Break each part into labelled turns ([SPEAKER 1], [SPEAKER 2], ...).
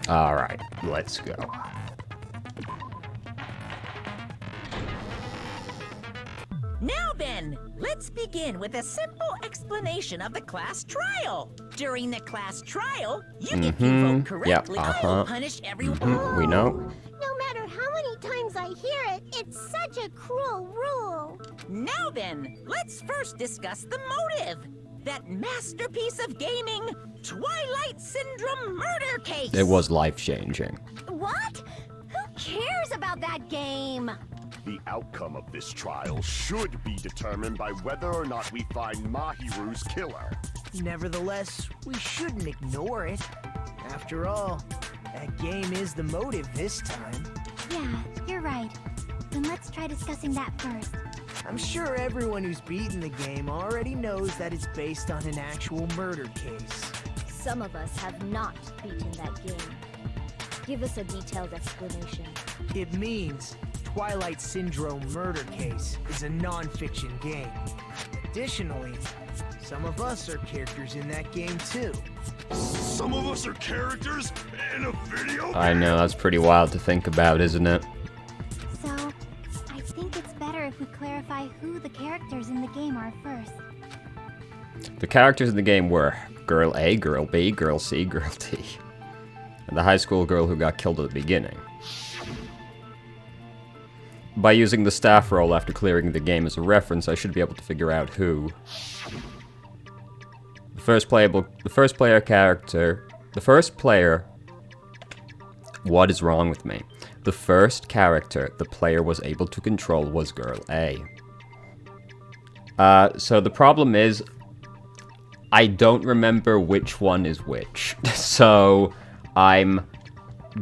[SPEAKER 1] Alright, let's go.
[SPEAKER 2] Now then, let's begin with a simple explanation of the class trial. During the class trial, if you vote correctly, I will punish everyone.
[SPEAKER 1] We know.
[SPEAKER 3] No matter how many times I hear it, it's such a cruel rule.
[SPEAKER 2] Now then, let's first discuss the motive. That masterpiece of gaming, Twilight Syndrome murder case.
[SPEAKER 1] It was life-changing.
[SPEAKER 3] What? Who cares about that game?
[SPEAKER 4] The outcome of this trial should be determined by whether or not we find Mahiru's killer.
[SPEAKER 5] Nevertheless, we shouldn't ignore it. After all, that game is the motive this time.
[SPEAKER 3] Yeah, you're right. Then let's try discussing that first.
[SPEAKER 5] I'm sure everyone who's beaten the game already knows that it's based on an actual murder case.
[SPEAKER 3] Some of us have not beaten that game. Give us a detailed explanation.
[SPEAKER 5] It means Twilight Syndrome murder case is a non-fiction game. Additionally, some of us are characters in that game too.
[SPEAKER 4] Some of us are characters in a video game?
[SPEAKER 1] I know, that's pretty wild to think about, isn't it?
[SPEAKER 3] So, I think it's better if we clarify who the characters in the game are first.
[SPEAKER 1] The characters in the game were Girl A, Girl B, Girl C, Girl D. And the high school girl who got killed at the beginning. By using the staff roll after clearing the game as a reference, I should be able to figure out who. The first player... What is wrong with me? The first character the player was able to control was Girl A. So the problem is, I don't remember which one is which. So, I'm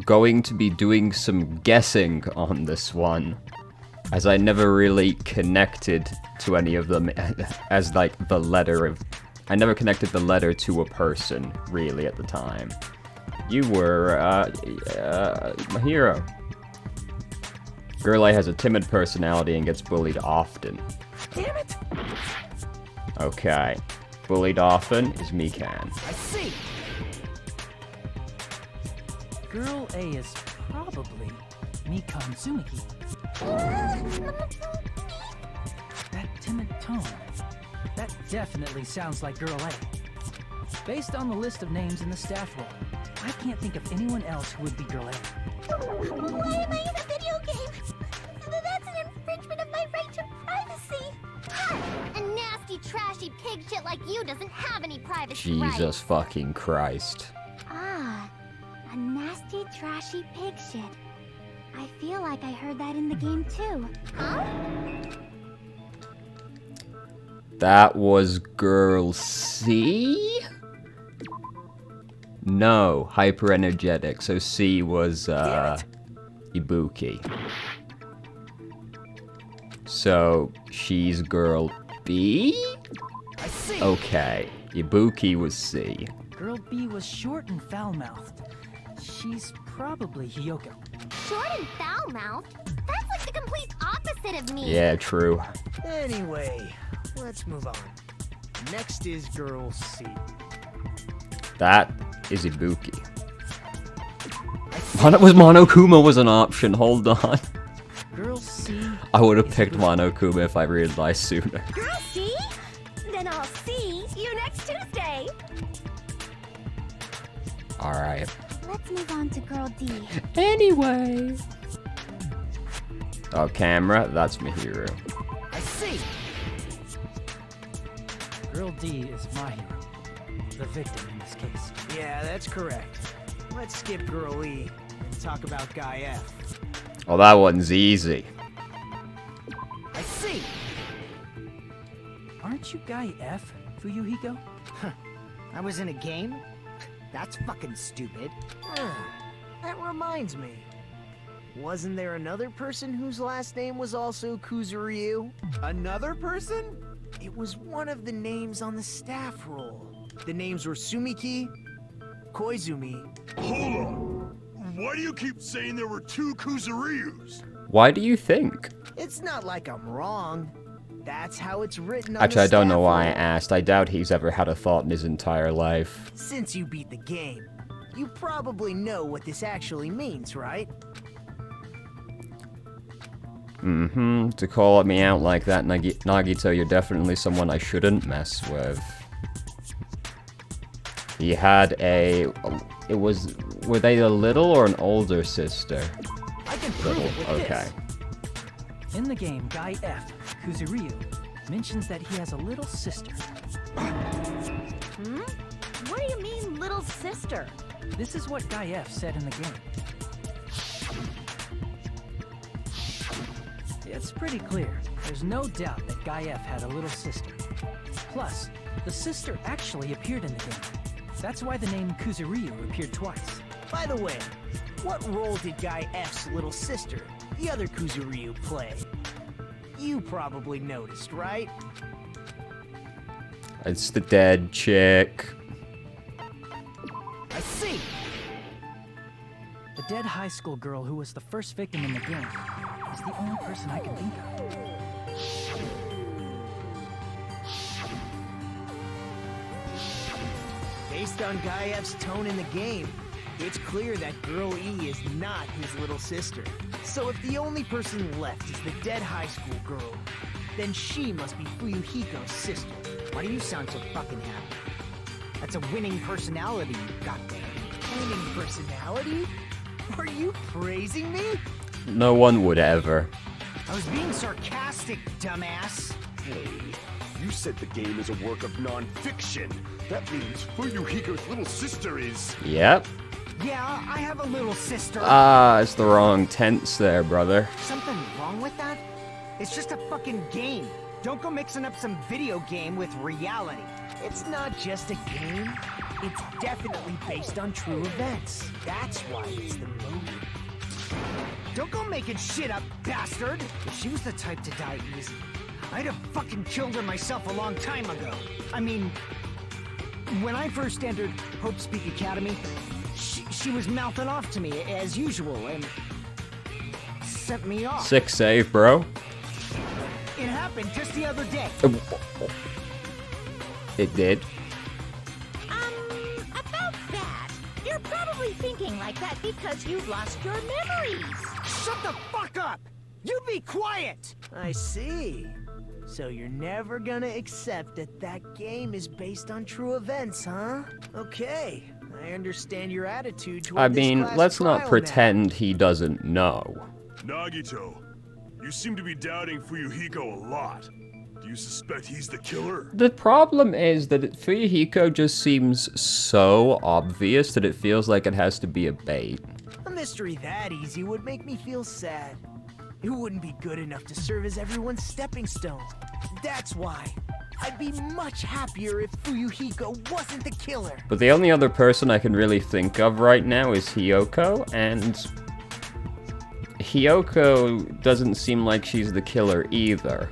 [SPEAKER 1] going to be doing some guessing on this one, as I never really connected to any of them as, like, the letter of... I never connected the letter to a person, really, at the time. You were, my hero. Girl A has a timid personality and gets bullied often.
[SPEAKER 5] Damn it!
[SPEAKER 1] Okay. Bullied often is Mikan.
[SPEAKER 5] I see! Girl A is probably Mikan Tsumiki. That timid tone. That definitely sounds like Girl A. Based on the list of names in the staff roll, I can't think of anyone else who would be Girl A.
[SPEAKER 3] Why am I in a video game? That's an infringement of my right to privacy. A nasty, trashy pig shit like you doesn't have any privacy rights.
[SPEAKER 1] Jesus fucking Christ.
[SPEAKER 3] Ah, a nasty, trashy pig shit. I feel like I heard that in the game too. Huh?
[SPEAKER 1] That was Girl C? No, hyper energetic. So C was Ibuki. So she's Girl B?
[SPEAKER 5] I see!
[SPEAKER 1] Okay, Ibuki was C.
[SPEAKER 5] Girl B was short and foul-mouthed. She's probably Hiyoko.
[SPEAKER 3] Short and foul-mouthed? That's like the complete opposite of me.
[SPEAKER 1] Yeah, true.
[SPEAKER 5] Anyway, let's move on. Next is Girl C.
[SPEAKER 1] That is Ibuki. Monokuma was an option, hold on.
[SPEAKER 5] Girl C.
[SPEAKER 1] I would have picked Monokuma if I realized sooner.
[SPEAKER 3] Girl C? Then I'll see you next Tuesday.
[SPEAKER 1] Alright.
[SPEAKER 3] Let's move on to Girl D.
[SPEAKER 1] Anyway. Oh, camera, that's Mihiru.
[SPEAKER 5] I see! Girl D is my hero. The victim in this case. Yeah, that's correct. Let's skip Girl E and talk about Guy F.
[SPEAKER 1] Oh, that one's easy.
[SPEAKER 5] I see! Aren't you Guy F, Fuyuhiko? Huh. I was in a game? That's fucking stupid. That reminds me. Wasn't there another person whose last name was also Kuzuryu? Another person? It was one of the names on the staff roll. The names were Sumiki, Koizumi.
[SPEAKER 4] Hold on. Why do you keep saying there were two Kuzuryus?
[SPEAKER 1] Why do you think?
[SPEAKER 5] It's not like I'm wrong. That's how it's written on
[SPEAKER 1] Actually, I
[SPEAKER 5] the
[SPEAKER 1] don't know
[SPEAKER 5] staff
[SPEAKER 1] why I
[SPEAKER 5] roll.
[SPEAKER 1] asked. I doubt he's ever had a thought in his entire life.
[SPEAKER 5] Since you beat the game, You probably know what this actually means, right?
[SPEAKER 1] To call me out like that, Nagito, you're definitely someone I shouldn't mess with. He had a... Were they a little or an older sister?
[SPEAKER 5] I can prove it with
[SPEAKER 1] Okay.
[SPEAKER 6] this. In the game, Guy F, Kuzuryu, mentions that he has a little sister.
[SPEAKER 3] What do you mean, little sister?
[SPEAKER 6] This is what Guy F said in the game. It's pretty clear. There's no doubt that Guy F had a little sister. Plus, the sister actually appeared in the game. That's why the name Kuzuryu appeared twice.
[SPEAKER 5] By the way, what role did Guy F's little sister, the other Kuzuryu, play? You probably noticed, right?
[SPEAKER 1] It's the dead chick.
[SPEAKER 5] I see!
[SPEAKER 6] The dead high school girl who was the first victim in the game is the only person I can think of.
[SPEAKER 5] Based on Guy F's tone in the game, it's clear that Girl E is not his little sister. So if the only person left is the dead high school girl, then she must be Fuyuhiko's sister. Why do you sound so fucking happy? That's a winning personality you've got there. Winning personality? Are you praising me?
[SPEAKER 1] No one would ever.
[SPEAKER 5] I was being sarcastic, dumbass.
[SPEAKER 4] Hey, you said the game is a work of non-fiction. That means Fuyuhiko's little sister is...
[SPEAKER 1] Yep.
[SPEAKER 5] Yeah, I have a little sister.
[SPEAKER 1] It's the wrong tense there, brother.
[SPEAKER 5] Something wrong with that? It's just a fucking game. Don't go mixing up some video game with reality. It's not just a game. It's definitely based on true events. That's why it's the movie. Don't go making shit up, bastard! If she was the type to die easy, I'd have fucking killed her myself a long time ago. I mean, when I first entered Hope Speak Academy, she was mouthing off to me as usual and sent me off.
[SPEAKER 1] Sick save, bro.
[SPEAKER 5] It happened just the other day.
[SPEAKER 1] It did.
[SPEAKER 2] About that, you're probably thinking like that because you've lost your memories.
[SPEAKER 5] Shut the fuck up! You be quiet! I see. So you're never gonna accept that that game is based on true events, huh? Okay, I understand your attitude toward
[SPEAKER 1] I
[SPEAKER 5] this
[SPEAKER 1] mean,
[SPEAKER 5] class
[SPEAKER 1] let's not
[SPEAKER 5] trial
[SPEAKER 1] pretend he doesn't know.
[SPEAKER 4] Nagito, you seem to be doubting Fuyuhiko a lot. Do you suspect he's the killer?
[SPEAKER 1] The problem is that Fuyuhiko just seems so obvious that it feels like it has to be a bait.
[SPEAKER 5] now. A mystery that easy would make me feel sad. It wouldn't be good enough to serve as everyone's stepping stone. That's why. I'd be much happier if Fuyuhiko wasn't the killer.
[SPEAKER 1] But the only other person I can really think of right now is Hiyoko, and Hiyoko doesn't seem like she's the killer either.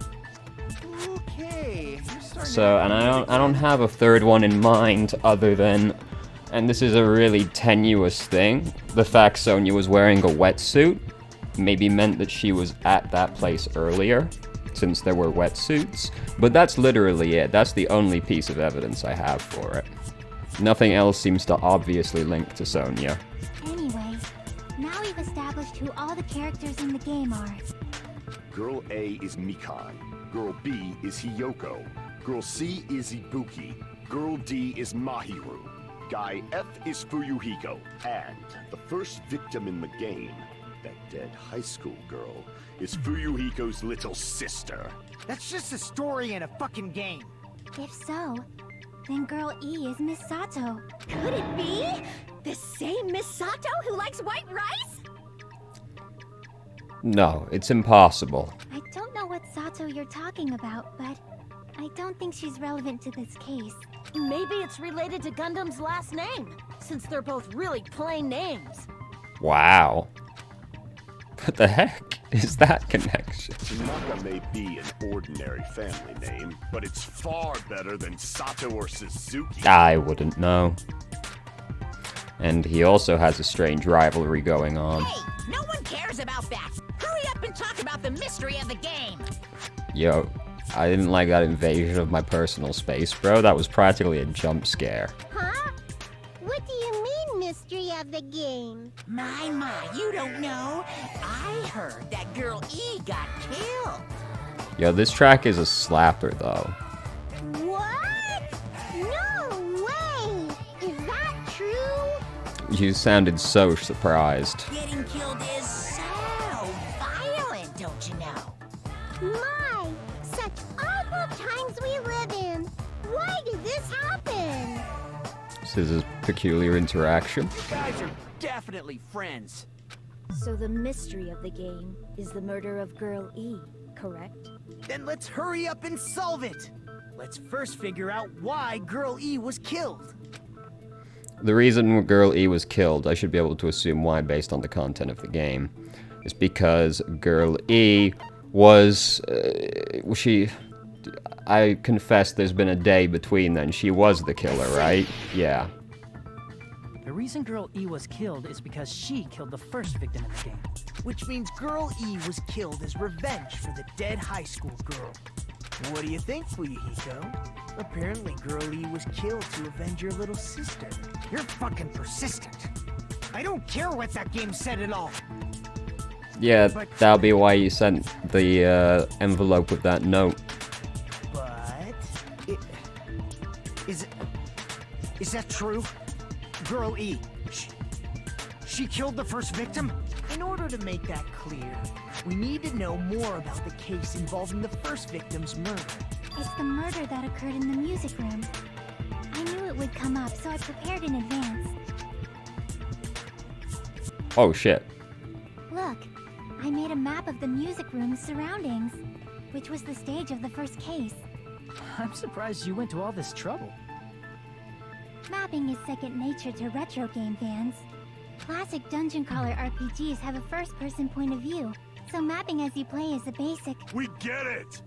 [SPEAKER 5] Okay, you're starting
[SPEAKER 1] So, and I don't have a third one in mind other than, and this is a really tenuous thing, the fact Sonia was wearing a wetsuit maybe meant that she was at that place earlier, since there were wetsuits, but that's literally it. That's the only piece of evidence I have for it. Nothing else seems to obviously link to Sonia.
[SPEAKER 3] Anyway, now we've established who all the characters in the game are.
[SPEAKER 4] Girl A is Mikai. Girl B is Hiyoko. Girl C is Ibuki. Girl D is Mahiru. Guy F is Fuyuhiko. And the first victim in the game, that dead high school girl, is Fuyuhiko's little sister.
[SPEAKER 5] That's just a story in a fucking game.
[SPEAKER 3] If so, then Girl E is Miss Sato.
[SPEAKER 7] Could it be? The same Miss Sato who likes white rice?
[SPEAKER 1] No, it's impossible.
[SPEAKER 3] I don't know what Sato you're talking about, but I don't think she's relevant to this case.
[SPEAKER 7] Maybe it's related to Gundam's last name, since they're both really plain names.
[SPEAKER 1] Wow. What the heck is that connection?
[SPEAKER 4] Tanaka may be an ordinary family name, but it's far better than Sato or Suzuki.
[SPEAKER 1] I wouldn't know. And he also has a strange rivalry going on.
[SPEAKER 2] Hey, no one cares about that. Hurry up and talk about the mystery of the game.
[SPEAKER 1] Yo, I didn't like that invasion of my personal space, bro. That was practically a jump scare.
[SPEAKER 3] Huh? What do you mean, mystery of the game.
[SPEAKER 2] My, you don't know. I heard that girl E got killed.
[SPEAKER 1] Yo, this track is a slapper, though.
[SPEAKER 3] What? No way! Is that true?
[SPEAKER 1] You sounded so surprised.
[SPEAKER 2] Getting killed is so violent, don't you know?
[SPEAKER 3] My, such awful times we live in. Why did this happen?
[SPEAKER 1] This is a peculiar interaction.
[SPEAKER 5] You guys are definitely friends.
[SPEAKER 7] So the mystery of the game is the murder of Girl E, correct?
[SPEAKER 5] Then let's hurry up and solve it. Let's first figure out why Girl E was killed.
[SPEAKER 1] The reason Girl E was killed, I should be able to assume why based on the content of the game, is because Girl E was, I confess there's been a day between then. She was the killer, right? Yeah.
[SPEAKER 6] The reason Girl E was killed is because she killed the first victim in the game.
[SPEAKER 5] Which means Girl E was killed as revenge for the dead high school girl. What do you think, Fuyuhiko? Apparently Girl E was killed to avenge your little sister. You're fucking persistent. I don't care what that game said at all.
[SPEAKER 1] Yeah, that'll be why you sent the envelope with that note.
[SPEAKER 5] But... Is that true? Girl E, she killed the first victim? In order to make that clear, we need to know more about the case involving the first victim's murder.
[SPEAKER 3] It's the murder that occurred in the music room. I knew it would come up, so I prepared in advance.
[SPEAKER 1] Oh shit.
[SPEAKER 3] Look, I made a map of the music room's surroundings, which was the stage of the first case.
[SPEAKER 6] I'm surprised you went to all this trouble.
[SPEAKER 3] Mapping is second nature to retro game fans. Classic dungeon crawler RPGs have a first-person point of view, so mapping as you play is a basic.
[SPEAKER 4] We get it.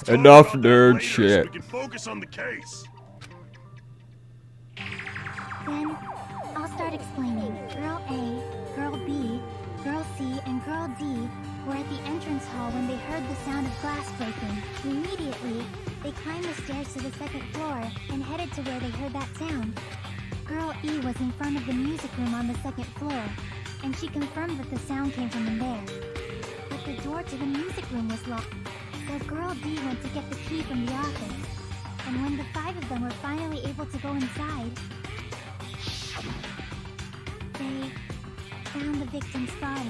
[SPEAKER 1] Enough
[SPEAKER 4] Talk about that
[SPEAKER 1] nerd
[SPEAKER 4] later
[SPEAKER 1] shit.
[SPEAKER 4] So we can focus on the case.
[SPEAKER 3] Then, I'll start explaining. Girl A, Girl B, Girl C, and Girl D were at the entrance hall when they heard the sound of glass breaking. Immediately, they climbed the stairs to the second floor and headed to where they heard that sound. Girl E was in front of the music room on the second floor, and she confirmed that the sound came from in there. But the door to the music room was locked, so Girl D went to get the key from the office. And when the five of them were finally able to go inside, they found the victim's body,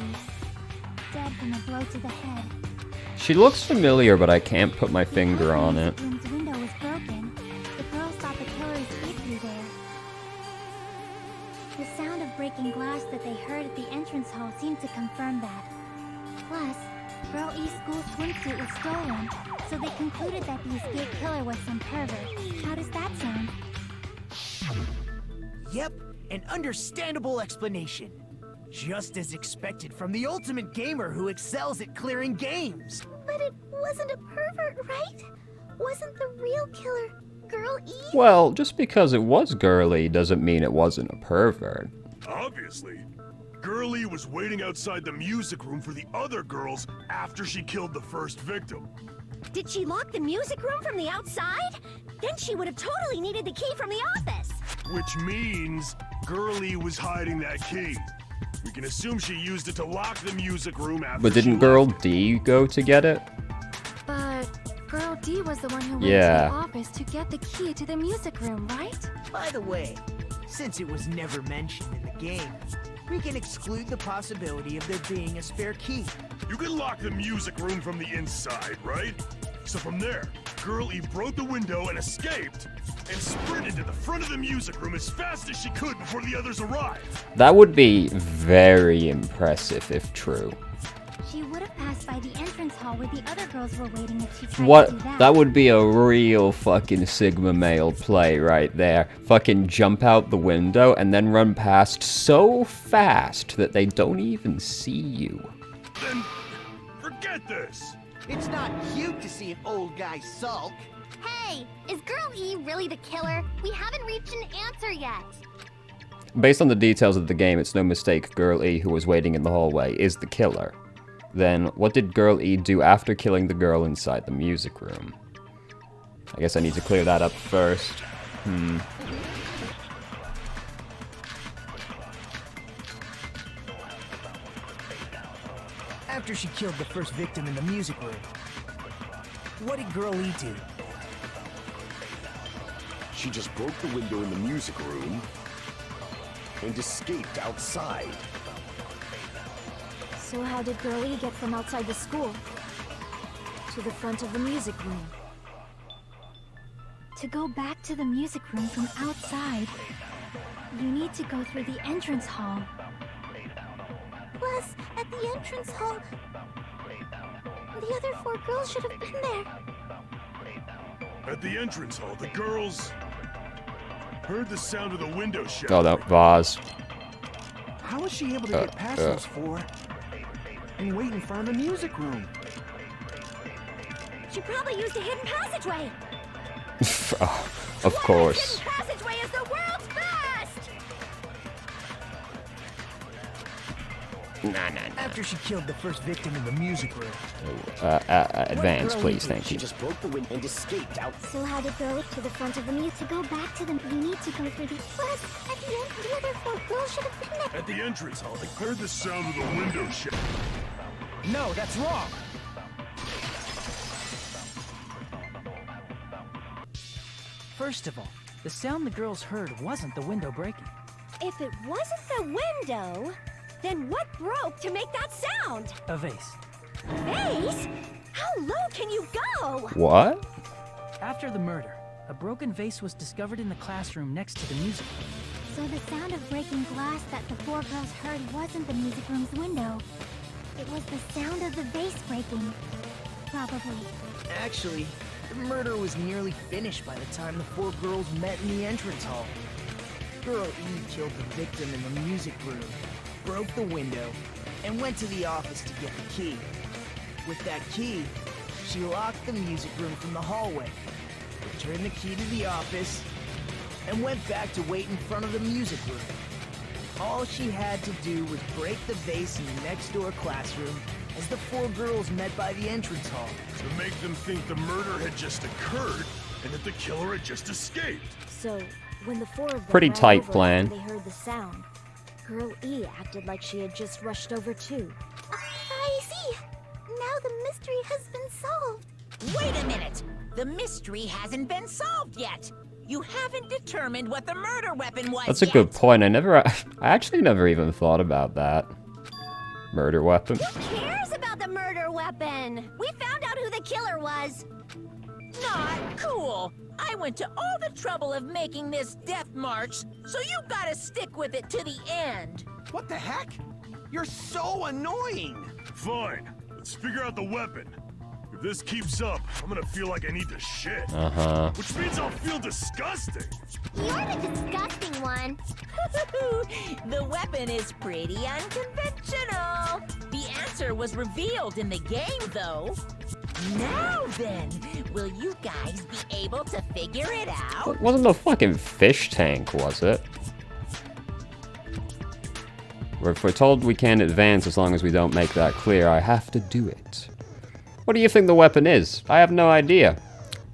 [SPEAKER 3] dead from a blow to the head.
[SPEAKER 1] She looks familiar, but I can't put my finger on it.
[SPEAKER 3] The room's window was broken. The girls thought the killer escaped through there. The sound of breaking glass that they heard at the entrance hall seemed to confirm that. Plus, Girl E's school swimsuit was stolen, so they concluded that the escaped killer was some pervert. How does that sound?
[SPEAKER 5] Yep, an understandable explanation. Just as expected from the ultimate gamer who excels at clearing games.
[SPEAKER 3] But it wasn't a pervert, right? Wasn't the real killer Girl E?
[SPEAKER 1] Well, just because it was girly doesn't mean it wasn't a pervert.
[SPEAKER 4] Obviously. Girlie was waiting outside the music room for the other girls after she killed the first victim.
[SPEAKER 7] Did she lock the music room from the outside? Then she would have totally needed the key from the office.
[SPEAKER 4] Which means Girlie was hiding that key. We can assume she used it to lock the music room after
[SPEAKER 1] But didn't
[SPEAKER 4] she
[SPEAKER 1] Girl
[SPEAKER 4] left.
[SPEAKER 1] D go to get it?
[SPEAKER 8] But Girl D was the one who went
[SPEAKER 1] Yeah.
[SPEAKER 8] to the office to get the key to the music room, right?
[SPEAKER 5] By the way, since it was never mentioned in the game, we can exclude the possibility of there being a spare key.
[SPEAKER 4] You can lock the music room from the inside, right? So from there, Girl E broke the window and escaped, and sprinted to the front of the music room as fast as she could before the others arrived.
[SPEAKER 1] That would be very impressive if true.
[SPEAKER 3] She would have passed by the entrance hall where the other girls were waiting if she tried to do
[SPEAKER 1] What?
[SPEAKER 3] that.
[SPEAKER 1] That would be a real fucking Sigma male play right there. Fucking jump out the window and then run past so fast that they don't even see you.
[SPEAKER 4] Then, forget this.
[SPEAKER 5] It's not cute to see an old guy sulk.
[SPEAKER 3] Hey, is Girl E really the killer? We haven't reached an answer yet.
[SPEAKER 1] Based on the details of the game, it's no mistake Girl E, who was waiting in the hallway, is the killer. Then, what did Girl E do after killing the girl inside the music room? I guess I need to clear that up first.
[SPEAKER 5] After she killed the first victim in the music room, what did Girl E do?
[SPEAKER 4] She just broke the window in the music room and escaped outside.
[SPEAKER 7] So how did Girl E get from outside the school to the front of the music room?
[SPEAKER 3] To go back to the music room from outside, you need to go through the entrance hall.
[SPEAKER 7] Plus, at the entrance hall, the other 4 girls should have been there.
[SPEAKER 9] At the entrance hall, the girls heard the sound of the window shattering.
[SPEAKER 1] Oh, that vase.
[SPEAKER 10] How was she able to get past those 4 and wait in front of the music room?
[SPEAKER 7] She probably used a hidden passageway.
[SPEAKER 1] Of course.
[SPEAKER 7] Hidden passageway is the world's best!
[SPEAKER 1] Nah.
[SPEAKER 5] After she killed the first victim in the music room.
[SPEAKER 1] Advance, please, thank
[SPEAKER 4] She
[SPEAKER 1] you.
[SPEAKER 4] just broke the window and escaped out.
[SPEAKER 3] So how did Girl E to the front of the music? To go back to them, you need to go through the... Plus, at the end, the other 4 girls should have been there.
[SPEAKER 9] At the entrance hall, they heard the sound of the window shattering.
[SPEAKER 5] No, that's wrong.
[SPEAKER 6] First of all, the sound the girls heard wasn't the window breaking.
[SPEAKER 7] If it wasn't the window, then what broke to make that sound?
[SPEAKER 6] A vase.
[SPEAKER 7] Vase? How low can you go?
[SPEAKER 1] What?
[SPEAKER 6] After the murder, a broken vase was discovered in the classroom next to the music room.
[SPEAKER 3] So the sound of breaking glass that the 4 girls heard wasn't the music room's window. It was the sound of the vase breaking. Probably.
[SPEAKER 5] Actually, the murder was nearly finished by the time the 4 girls met in the entrance hall. Girl E killed the victim in the music room, broke the window, and went to the office to get the key. With that key, she locked the music room from the hallway, returned the key to the office, and went back to wait in front of the music room. All she had to do was break the vase in the next door classroom as the 4 girls met by the entrance hall.
[SPEAKER 9] To make them think the murder had just occurred and that the killer had just escaped.
[SPEAKER 7] So, when the 4 of them
[SPEAKER 1] Pretty
[SPEAKER 7] ran
[SPEAKER 1] tight
[SPEAKER 7] over
[SPEAKER 1] plan.
[SPEAKER 7] after they heard the sound, Girl E acted like she had just rushed over too.
[SPEAKER 3] I see. Now the mystery has been solved.
[SPEAKER 2] Wait a minute! The mystery hasn't been solved yet! You haven't determined what the murder weapon was
[SPEAKER 1] That's a
[SPEAKER 2] yet.
[SPEAKER 1] good point. I actually never even thought about that. Murder weapon.
[SPEAKER 7] Who cares about the murder weapon? We found out who the killer was.
[SPEAKER 2] Not cool! I went to all the trouble of making this death march, so you gotta stick with it to the end!
[SPEAKER 10] What the heck? You're so annoying!
[SPEAKER 9] Fine, let's figure out the weapon. If this keeps up, I'm gonna feel like I need to shit.
[SPEAKER 1] Uh-huh.
[SPEAKER 9] Which means I'll feel disgusting.
[SPEAKER 3] You're the disgusting one.
[SPEAKER 2] The weapon is pretty unconventional. The answer was revealed in the game, though. Now then, will you guys be able to figure it out?
[SPEAKER 1] It wasn't a fucking fish tank, was it? If we're told we can't advance as long as we don't make that clear, I have to do it. What do you think the weapon is? I have no idea.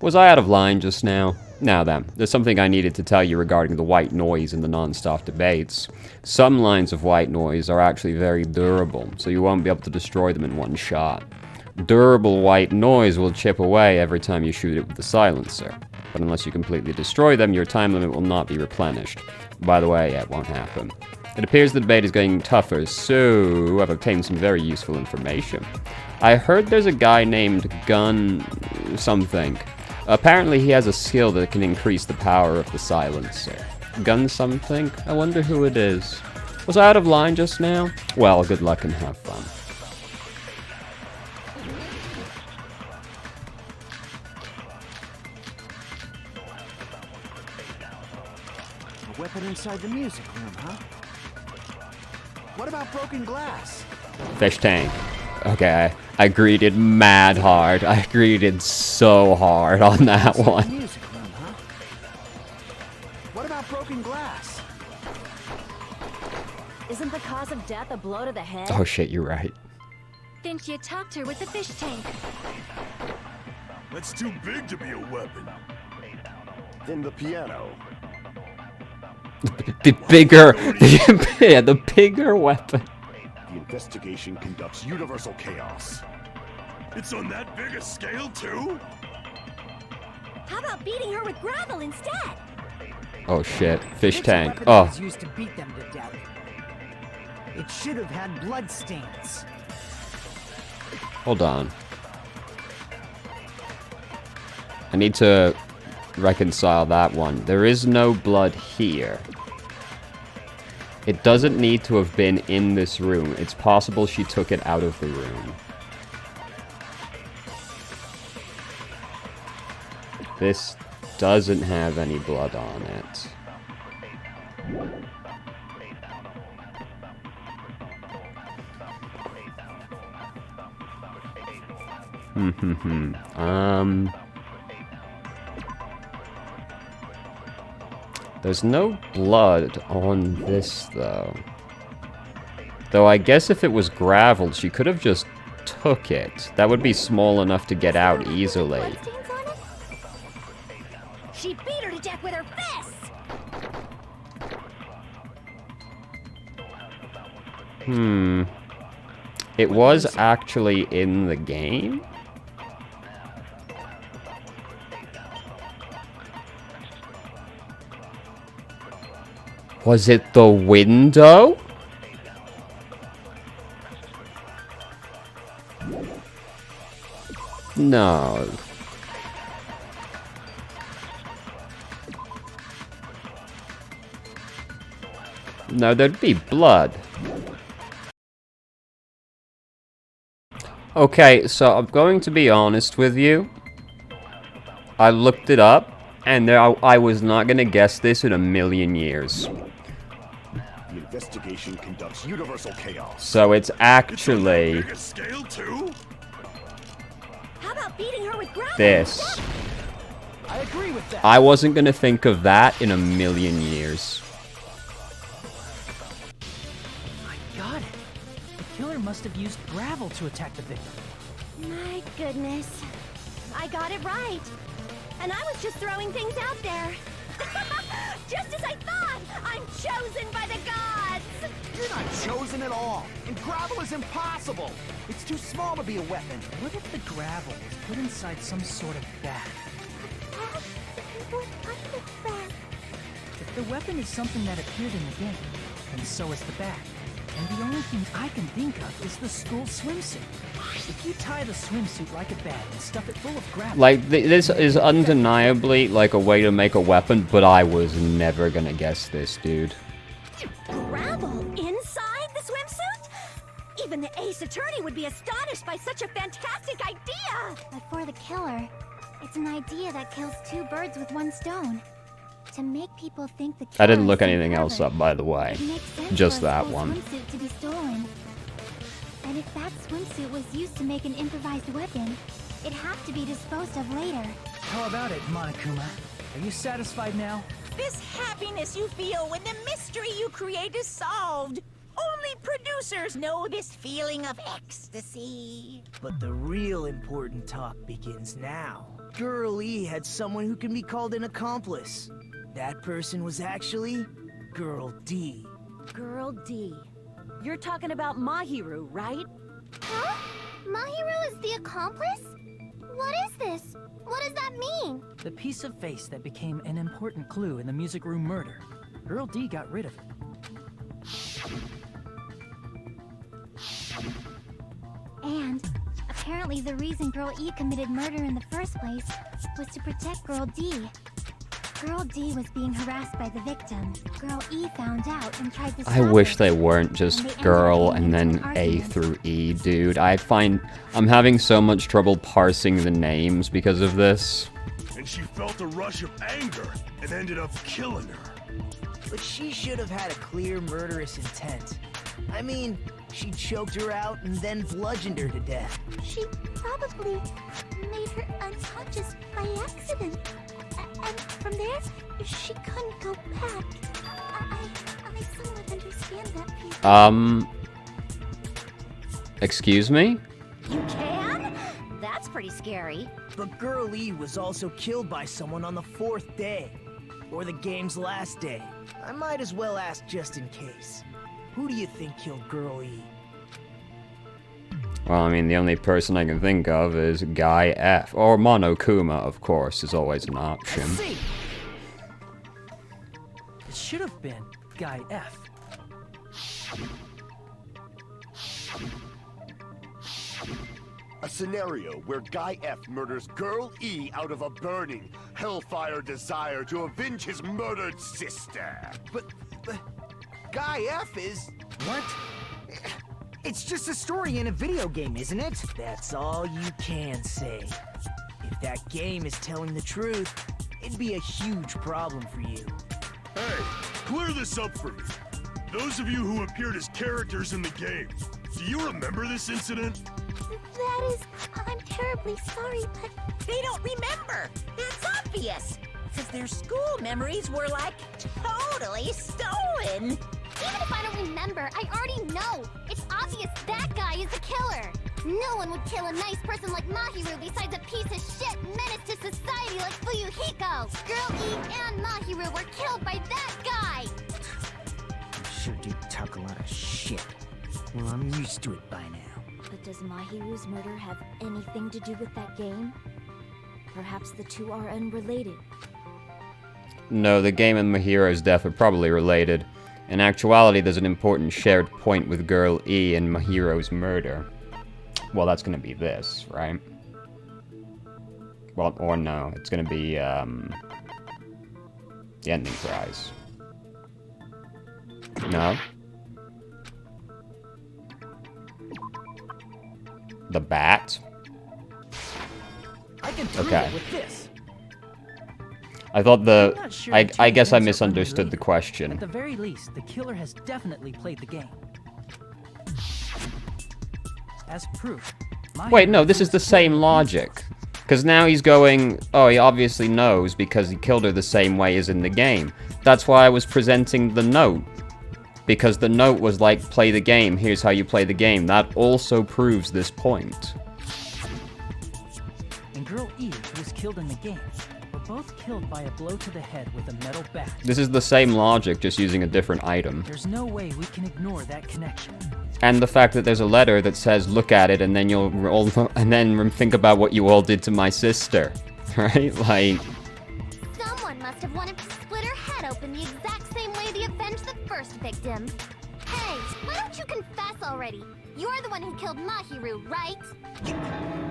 [SPEAKER 1] Was I out of line just now? Now then, there's something I needed to tell you regarding the white noise in the non-stop debates. Some lines of white noise are actually very durable, so you won't be able to destroy them in one shot. Durable white noise will chip away every time you shoot it with the silencer, but unless you completely destroy them, your time limit will not be replenished. By the way, it won't happen. It appears the debate is getting tougher, so I've obtained some very useful information. I heard there's a guy named Gun something. Apparently he has a skill that can increase the power of the silencer. Gun something? I wonder who it is. Was I out of line just now? Well, good luck and have fun.
[SPEAKER 10] A weapon inside the music room, huh? What about broken glass?
[SPEAKER 1] Fish tank. Okay, I greeted mad hard. I greeted so hard on that
[SPEAKER 10] Inside
[SPEAKER 1] one.
[SPEAKER 10] the music room, huh? What about broken glass?
[SPEAKER 7] Isn't the cause of death a blow to the head?
[SPEAKER 1] Oh shit, you're right.
[SPEAKER 8] Think you topped her with the fish tank.
[SPEAKER 9] That's too big to be a weapon.
[SPEAKER 4] Then the piano.
[SPEAKER 1] The bigger, the bigger weapon.
[SPEAKER 4] The investigation conducts universal chaos.
[SPEAKER 9] It's on that big a scale, too?
[SPEAKER 7] How about beating her with gravel instead?
[SPEAKER 1] Oh shit, fish
[SPEAKER 5] It's a
[SPEAKER 1] tank.
[SPEAKER 5] weapon that
[SPEAKER 1] Oh,
[SPEAKER 5] was used to beat them to death. It should have had blood stains.
[SPEAKER 1] hold on. I need to reconcile that one. There is no blood here. It doesn't need to have been in this room. It's possible she took it out of the room. This doesn't have any blood on it. There's no blood on this, though. Though I guess if it was gravel, she could have just took it. That would be small enough to get out easily.
[SPEAKER 7] Bloodstains on it? She beat her to death with her fists!
[SPEAKER 1] It was actually in the game? Was it the window? No. No, there'd be blood. Okay, so I'm going to be honest with you. I looked it up, and I was not going to guess this in a million years.
[SPEAKER 4] The investigation conducts universal chaos.
[SPEAKER 1] So it's actually
[SPEAKER 9] Big a scale, too?
[SPEAKER 7] How about beating her with gravel
[SPEAKER 1] this.
[SPEAKER 7] instead?
[SPEAKER 5] I agree with that.
[SPEAKER 1] I wasn't going to think of that in a million years.
[SPEAKER 6] I got it. The killer must have used gravel to attack the victim.
[SPEAKER 7] My goodness. I got it right. And I was just throwing things out there. Just as I thought! I'm chosen by the gods!
[SPEAKER 10] You're not chosen at all, and gravel is impossible. It's too small to be a weapon.
[SPEAKER 6] What if the gravel was put inside some sort of bag?
[SPEAKER 3] What kind of bag?
[SPEAKER 6] If the weapon is something that appeared in the game, then so is the bag. And the only thing I can think of is the school swimsuit. If you tie the swimsuit like a bag and stuff it full of gravel...
[SPEAKER 1] Like, this is undeniably, like, a way to make a weapon, but I was never gonna guess this, dude.
[SPEAKER 7] Gravel inside the swimsuit? Even the ace attorney would be astonished by such a fantastic idea!
[SPEAKER 3] But for the killer, it's an idea that kills two birds with one stone. To make people think the killer
[SPEAKER 1] I didn't look
[SPEAKER 3] is so
[SPEAKER 1] anything else
[SPEAKER 3] clever,
[SPEAKER 1] up, by the way.
[SPEAKER 3] it makes sense
[SPEAKER 1] Just
[SPEAKER 3] for a
[SPEAKER 1] that
[SPEAKER 3] school
[SPEAKER 1] one.
[SPEAKER 3] swimsuit to be stolen. And if that swimsuit was used to make an improvised weapon, it'd have to be disposed of later.
[SPEAKER 6] How about it, Monokuma? Are you satisfied now?
[SPEAKER 2] This happiness you feel when the mystery you create is solved. Only producers know this feeling of ecstasy.
[SPEAKER 5] But the real important talk begins now. Girl E had someone who can be called an accomplice. That person was actually Girl D.
[SPEAKER 7] Girl D. You're talking about Mahiru, right?
[SPEAKER 3] Huh? Mahiru is the accomplice? What is this? What does that mean?
[SPEAKER 6] The piece of face that became an important clue in the music room murder. Girl D got rid of it.
[SPEAKER 3] And apparently the reason Girl E committed murder in the first place was to protect Girl D. Girl D was being harassed by the victim. Girl E found out and tried to stop
[SPEAKER 1] I wish
[SPEAKER 3] it.
[SPEAKER 1] they weren't
[SPEAKER 3] And
[SPEAKER 1] just
[SPEAKER 3] they ended
[SPEAKER 1] girl
[SPEAKER 3] up
[SPEAKER 1] and
[SPEAKER 3] getting
[SPEAKER 1] then
[SPEAKER 3] into an
[SPEAKER 1] A
[SPEAKER 3] argument.
[SPEAKER 1] through E, dude. I'm having so much trouble parsing the names because of this.
[SPEAKER 9] And she felt a rush of anger and ended up killing her.
[SPEAKER 5] But she should have had a clear murderous intent. I mean, she choked her out and then bludgeoned her to death.
[SPEAKER 3] She probably made her unconscious by accident. And from there, she couldn't go back. I somewhat understand that, Peter.
[SPEAKER 1] Excuse me?
[SPEAKER 7] You can? That's pretty scary.
[SPEAKER 5] But Girl E was also killed by someone on the 4th day. Or the game's last day. I might as well ask just in case. Who do you think killed Girl E?
[SPEAKER 1] Well, I mean, the only person I can think of is Guy F. Or Monokuma, of course, is always an option.
[SPEAKER 6] Let's see. It should have been Guy F.
[SPEAKER 4] A scenario where Guy F murders Girl E out of a burning, hellfire desire to avenge his murdered sister.
[SPEAKER 5] But Guy F is... What? It's just a story in a video game, isn't it?
[SPEAKER 6] That's all you can say. If that game is telling the truth, it'd be a huge problem for you.
[SPEAKER 9] Hey, clear this up for me. Those of you who appeared as characters in the game, do you remember this incident?
[SPEAKER 3] That is... I'm terribly sorry, but...
[SPEAKER 2] They don't remember. That's obvious. Because their school memories were, like, totally stolen.
[SPEAKER 7] Even if I don't remember, I already know. It's obvious that guy is the killer. No one would kill a nice person like Mahiru besides a piece of shit menace to society like Fuyuhiko. Girl E and Mahiru were killed by that guy.
[SPEAKER 5] Sure do talk a lot of shit. Well, I'm used to it by now.
[SPEAKER 11] But does Mahiru's murder have anything to do with that game? Perhaps the two are unrelated.
[SPEAKER 1] No, the game and Mahiro's death are probably related. In actuality, there's an important shared point with Girl E and Mahiro's murder. Well, that's gonna be this, right? Well, or no, it's gonna be, the ending prize. No? The bat?
[SPEAKER 6] I can prove
[SPEAKER 1] Okay.
[SPEAKER 6] it with this.
[SPEAKER 1] I thought
[SPEAKER 6] I'm
[SPEAKER 1] the...
[SPEAKER 6] not sure
[SPEAKER 1] I
[SPEAKER 6] the two
[SPEAKER 1] guess I
[SPEAKER 6] events are
[SPEAKER 1] misunderstood the
[SPEAKER 6] unrelated.
[SPEAKER 1] question.
[SPEAKER 6] At the very least, the killer has definitely played the game. As proof,
[SPEAKER 1] Wait, no, this is the same logic. Because now he's going, oh, he obviously knows because he killed her the same way as in the game. That's why I was presenting the note. Because the note was like, play the game, here's how you play the game. That also proves this point.
[SPEAKER 6] and Girl E, who was killed in the game, were both killed by a blow to the head with a metal bat.
[SPEAKER 1] This is the same logic, just using a different item.
[SPEAKER 6] There's no way we can ignore that connection.
[SPEAKER 1] And the fact that there's a letter that says, look at it, and then you'll all, and then think about what you all did to my sister. Right? Like...
[SPEAKER 7] Someone must have wanted to split her head open the exact same way they avenged the first victim. Hey, why don't you confess already? You're the one who killed Mahiru, right?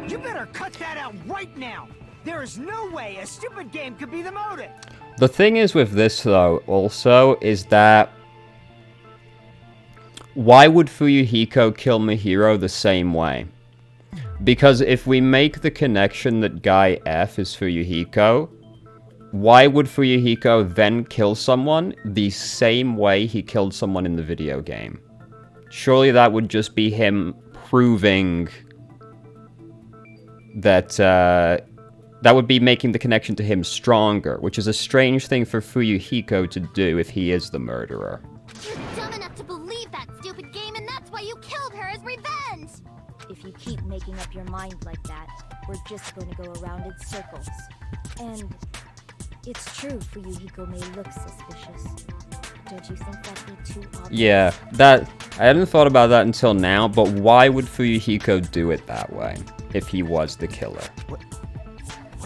[SPEAKER 5] You better cut that out right now! There is no way a stupid game could be the motive!
[SPEAKER 1] The thing is with this, though, also, is that... Why would Fuyuhiko kill Mahiro the same way? Because if we make the connection that Guy F is Fuyuhiko, why would Fuyuhiko then kill someone the same way he killed someone in the video game? Surely that would just be him proving that, that would be making the connection to him stronger, which is a strange thing for Fuyuhiko to do if he is the murderer.
[SPEAKER 7] You're dumb enough to believe that stupid game, and that's why you killed her as revenge!
[SPEAKER 11] If you keep making up your mind like that, we're just going to go around in circles. And it's true Fuyuhiko may look suspicious. Don't you think that'd be too obvious?
[SPEAKER 1] Yeah, that... I hadn't thought about that until now, but why would Fuyuhiko do it that way if he was the killer?
[SPEAKER 5] What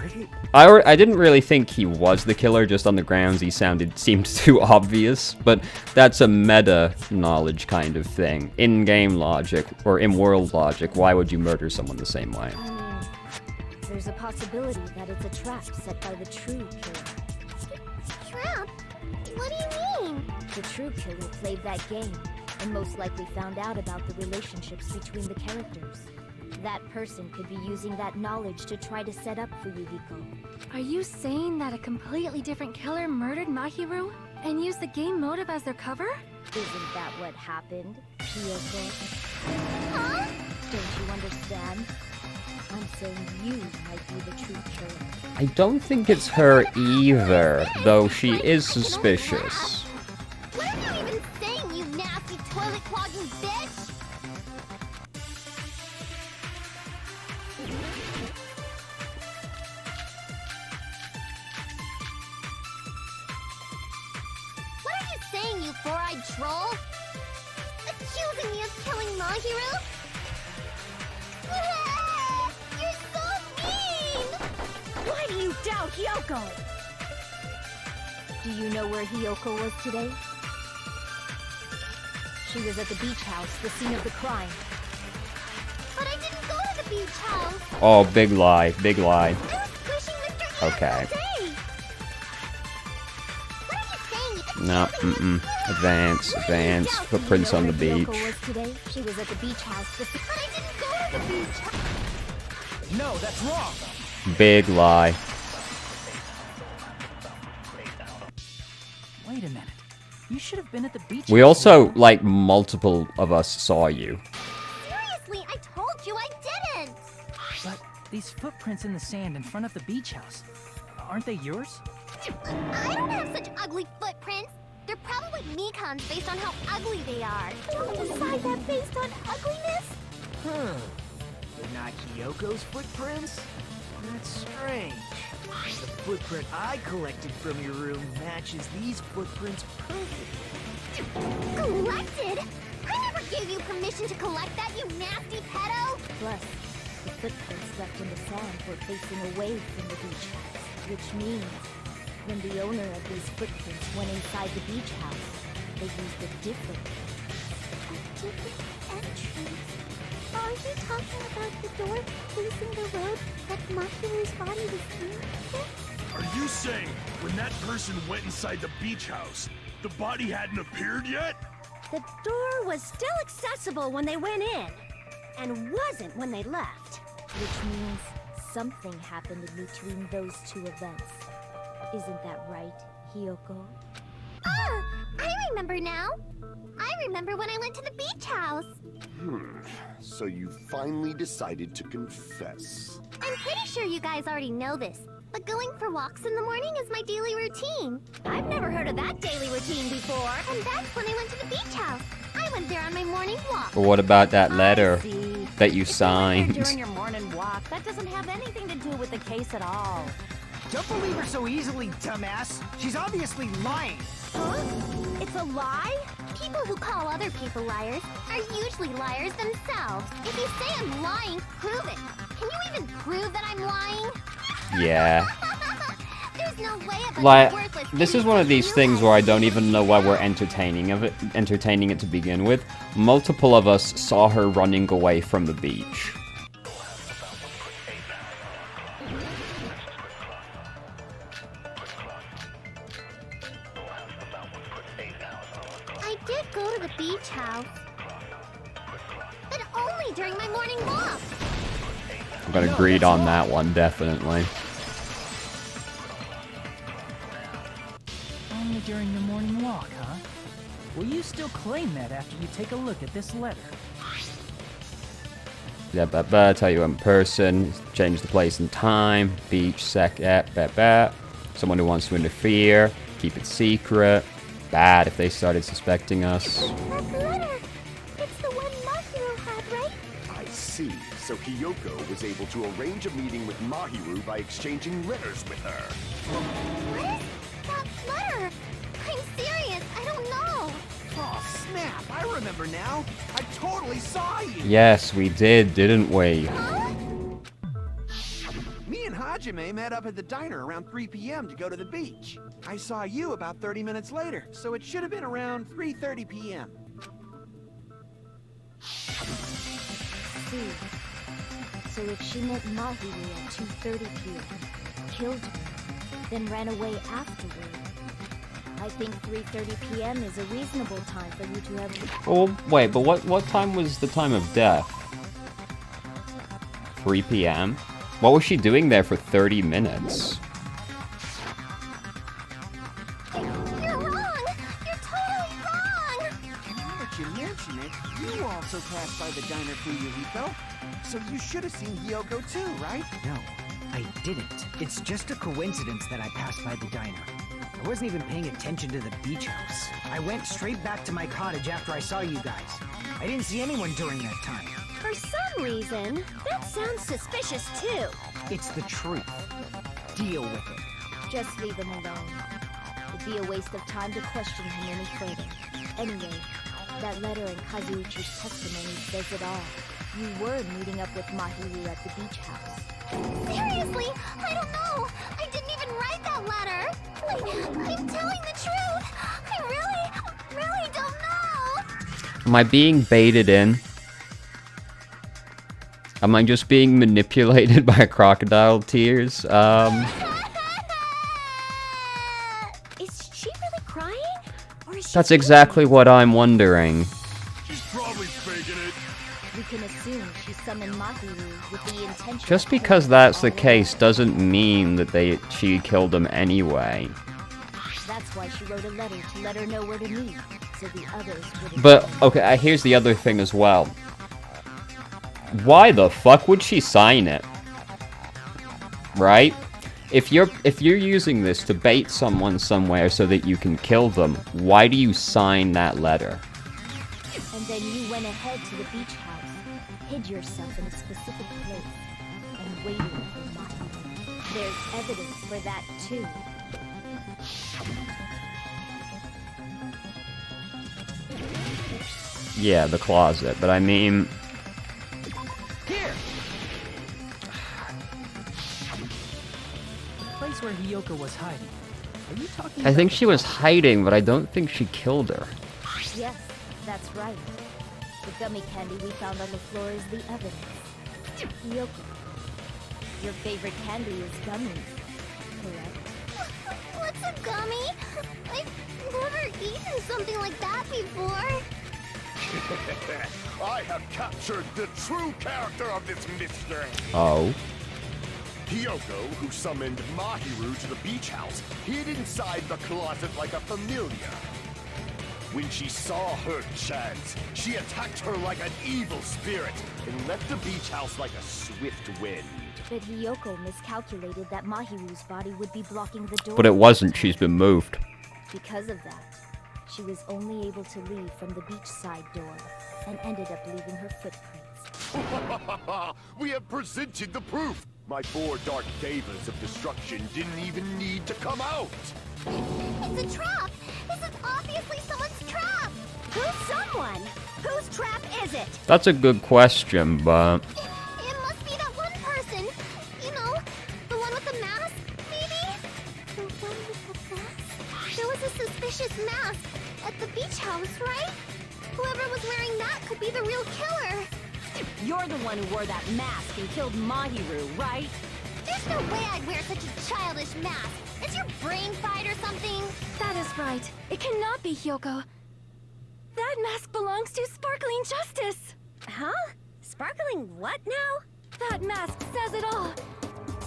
[SPEAKER 5] did he...
[SPEAKER 1] I didn't really think he was the killer, just on the grounds he seemed too obvious, but that's a meta knowledge kind of thing. In-game logic, or in-world logic, why would you murder someone the same way?
[SPEAKER 11] I mean, there's a possibility that it's a trap set by the true killer.
[SPEAKER 7] Trap? What do you mean?
[SPEAKER 11] The true killer played that game, and most likely found out about the relationships between the characters. That person could be using that knowledge to try to set up Fuyuhiko.
[SPEAKER 8] Are you saying that a completely different killer murdered Mahiru and used the game motive as their cover?
[SPEAKER 11] Isn't that what happened, Kyoko?
[SPEAKER 7] Huh?
[SPEAKER 11] Don't you understand? I'm saying you might be the true killer.
[SPEAKER 1] I don't think it's her either, though she is suspicious.
[SPEAKER 7] What are you even saying, you nasty toilet clogging bitch? What are you saying, you four-eyed troll? Accusing me of killing Mahiru?
[SPEAKER 11] duped out Hyoko! Do you know where Hyoko was today? She was at the beach house, the scene of the crime.
[SPEAKER 7] But I didn't go to the beach house.
[SPEAKER 1] Oh, big lie, big lie.
[SPEAKER 7] I was pushing Mr. Eden
[SPEAKER 1] Okay.
[SPEAKER 7] all day. What are you saying?
[SPEAKER 1] No, Advance, advance. Footprints on the
[SPEAKER 11] Do you know
[SPEAKER 1] beach.
[SPEAKER 11] where Hyoko was today? She was at the beach house, the
[SPEAKER 7] But I didn't go to the beach house.
[SPEAKER 6] No, that's wrong.
[SPEAKER 1] Big lie.
[SPEAKER 6] Wait a minute. You should have been at the beach.
[SPEAKER 1] We
[SPEAKER 6] house,
[SPEAKER 1] also,
[SPEAKER 6] Laura.
[SPEAKER 1] like, multiple of us saw you.
[SPEAKER 7] Seriously, I told you I didn't.
[SPEAKER 6] But these footprints in the sand in front of the beach house, aren't they yours?
[SPEAKER 7] I don't have such ugly footprints. They're probably Mikan's based on how ugly they are. Don't decide that based on ugliness.
[SPEAKER 5] They're not Hyoko's footprints? That's strange. The footprint I collected from your room matches these footprints perfectly.
[SPEAKER 7] Collected? I never gave you permission to collect that, you nasty pedo!
[SPEAKER 11] Plus, the footprints left in the sand were facing away from the beach house, which means when the owner of these footprints went inside the beach house, they used a different
[SPEAKER 3] Different entrance. Are you talking about the door facing the road that Mahiru's body was in?
[SPEAKER 9] Are you saying when that person went inside the beach house, the body hadn't appeared yet?
[SPEAKER 11] The door was still accessible when they went in, and wasn't when they left. Which means something happened in between those two events. Isn't that right, Hyoko?
[SPEAKER 7] Ah, I remember now. I remember when I went to the beach house.
[SPEAKER 4] So you finally decided to confess.
[SPEAKER 7] I'm pretty sure you guys already know this, but going for walks in the morning is my daily routine.
[SPEAKER 11] I've never heard of that daily routine before.
[SPEAKER 7] And that's when I went to the beach house. I went there on my morning walk.
[SPEAKER 1] But what about that letter
[SPEAKER 11] See,
[SPEAKER 1] that you
[SPEAKER 11] if
[SPEAKER 1] signed?
[SPEAKER 11] you're during your morning walk, that doesn't have anything to do with the case at all.
[SPEAKER 5] Don't believe her so easily, dumbass. She's obviously lying.
[SPEAKER 11] Huh? It's a lie?
[SPEAKER 7] People who call other people liars are usually liars themselves. If you say I'm lying, prove it. Can you even prove that I'm lying?
[SPEAKER 1] Yeah.
[SPEAKER 7] There's no way of
[SPEAKER 1] Like,
[SPEAKER 7] worthless
[SPEAKER 1] this is
[SPEAKER 7] things
[SPEAKER 1] one of
[SPEAKER 7] that
[SPEAKER 1] these
[SPEAKER 7] you
[SPEAKER 1] things
[SPEAKER 7] have.
[SPEAKER 1] where I don't even know why we're entertaining it to begin with. Multiple of us saw her running away from the beach.
[SPEAKER 7] I did go to the beach house, but only during my morning walk.
[SPEAKER 1] I'm gonna agreed on that one, definitely.
[SPEAKER 6] Only during your morning walk, huh? Will you still claim that after you take a look at this letter?
[SPEAKER 1] Yeah, tell you in person, change the place and time, beach, someone who wants to interfere, keep it secret, bad if they started suspecting us.
[SPEAKER 3] That letter! It's the one Mahiru had, right?
[SPEAKER 4] I see. So Hiyoko was able to arrange a meeting with Mahiru by exchanging letters with her.
[SPEAKER 7] What is that letter? I'm serious. I don't know.
[SPEAKER 10] Oh, snap! I remember now. I totally saw you.
[SPEAKER 1] Yes, we did, didn't we?
[SPEAKER 7] Huh?
[SPEAKER 10] Me and Hajime met up at the diner around 3 p.m. to go to the beach. I saw you about 30 minutes later, so it should have been around 3:30 p.m.
[SPEAKER 11] See. So if she met Mahiru at 2:30 p.m., killed her, then ran away afterward, I think 3:30 p.m. is a reasonable time for you to have...
[SPEAKER 1] Oh, wait, but what time was the time of death? 3 p.m.? What was she doing there for 30 minutes?
[SPEAKER 7] You're wrong. You're totally wrong.
[SPEAKER 10] Now that you mention it, you also passed by the diner for Yuriko. So you should have seen Hyoko too, right?
[SPEAKER 5] No, I didn't. It's just a coincidence that I passed by the diner. I wasn't even paying attention to the beach house. I went straight back to my cottage after I saw you guys. I didn't see anyone during that time.
[SPEAKER 11] For some reason, that sounds suspicious too.
[SPEAKER 5] It's the truth. Deal with it.
[SPEAKER 11] Just leave him alone. It'd be a waste of time to question him any further. Anyway, that letter in Kazuichi's testimony says it all. You were meeting up with Mahiru at the beach house.
[SPEAKER 7] Seriously, I don't know. I didn't even write that letter. I'm telling the truth. I really don't know.
[SPEAKER 1] Am I being baited in? Am I just being manipulated by crocodile tears?
[SPEAKER 11] Is she really crying? Or is she
[SPEAKER 1] That's exactly what I'm wondering.
[SPEAKER 9] She's probably faking it.
[SPEAKER 11] We can assume she summoned Mahiru with the intention
[SPEAKER 1] Just
[SPEAKER 11] of
[SPEAKER 1] because
[SPEAKER 11] killing
[SPEAKER 1] that's the
[SPEAKER 11] all
[SPEAKER 1] case
[SPEAKER 11] along.
[SPEAKER 1] doesn't mean that she killed him anyway.
[SPEAKER 11] That's why she wrote a letter to let her know where to meet, so the others would.
[SPEAKER 1] But, okay, here's the other thing as well. Why the fuck would she sign it? Right? If you're using this to bait someone somewhere so that you can kill them, why do you sign that letter?
[SPEAKER 11] And then you went ahead to the beach house, hid yourself in a specific place, and waited for Mahiru. There's evidence for that too.
[SPEAKER 1] Yeah, the closet, but I mean...
[SPEAKER 6] Here! The place where Hiyoko was hiding. Are you talking
[SPEAKER 1] I
[SPEAKER 6] about
[SPEAKER 1] think
[SPEAKER 6] the
[SPEAKER 1] she was
[SPEAKER 6] closet?
[SPEAKER 1] hiding, but I don't think she killed her.
[SPEAKER 11] Yes, that's right. The gummy candy we found on the floor is the evidence. Hiyoko, your favorite candy is gummies, correct?
[SPEAKER 7] What's a gummy? I've never eaten something like that before.
[SPEAKER 4] I have captured the true character of this mystery.
[SPEAKER 1] Oh.
[SPEAKER 4] Hiyoko, who summoned Mahiru to the beach house, hid inside the closet like a familiar. When she saw her chance, she attacked her like an evil spirit and left the beach house like a swift wind.
[SPEAKER 11] But Hiyoko miscalculated that Mahiru's body would be blocking the door.
[SPEAKER 1] But it wasn't, she's been moved.
[SPEAKER 11] Because of that, she was only able to leave from the beachside door and ended up leaving her footprints.
[SPEAKER 4] We have presented the proof! My 4 dark devas of destruction didn't even need to come out!
[SPEAKER 7] It's a trap! This is obviously someone's trap! Who's someone? Whose trap is it?
[SPEAKER 1] That's a good question, but...
[SPEAKER 7] It must be that one person. You know, the one with the mask, maybe? The one with the mask? There was a suspicious mask at the beach house, right? Whoever was wearing that could be the real killer.
[SPEAKER 2] You're the one who wore that mask and killed Mahiru, right?
[SPEAKER 7] There's no way I'd wear such a childish mask. Is your brain fried or something?
[SPEAKER 8] That is right. It cannot be Hiyoko. That mask belongs to Sparkling Justice.
[SPEAKER 11] Huh? Sparkling what now?
[SPEAKER 8] That mask says it all.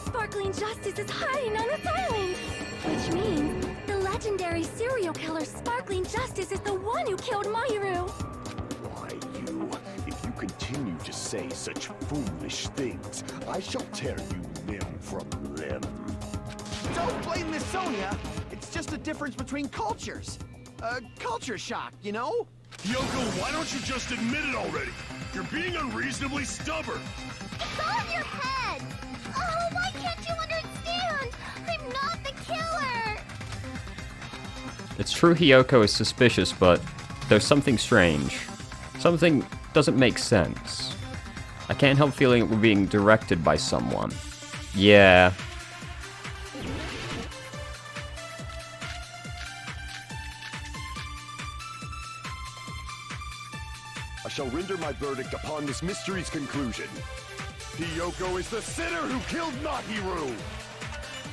[SPEAKER 8] Sparkling Justice is hiding on this island. Which means the legendary serial killer Sparkling Justice is the one who killed Mahiru.
[SPEAKER 4] Why, you? If you continue to say such foolish things, I shall tear you limb from limb.
[SPEAKER 10] Don't blame Miss Sonia. It's just a difference between cultures. Culture shock, you know?
[SPEAKER 9] Yoko, why don't you just admit it already? You're being unreasonably stubborn.
[SPEAKER 7] It's all in your head. Oh, why can't you understand? I'm not the killer.
[SPEAKER 1] It's true Hiyoko is suspicious, but there's something strange. Something doesn't make sense. I can't help feeling we're being directed by someone. Yeah.
[SPEAKER 4] I shall render my verdict upon this mystery's conclusion. Hiyoko is the sinner who killed Mahiru!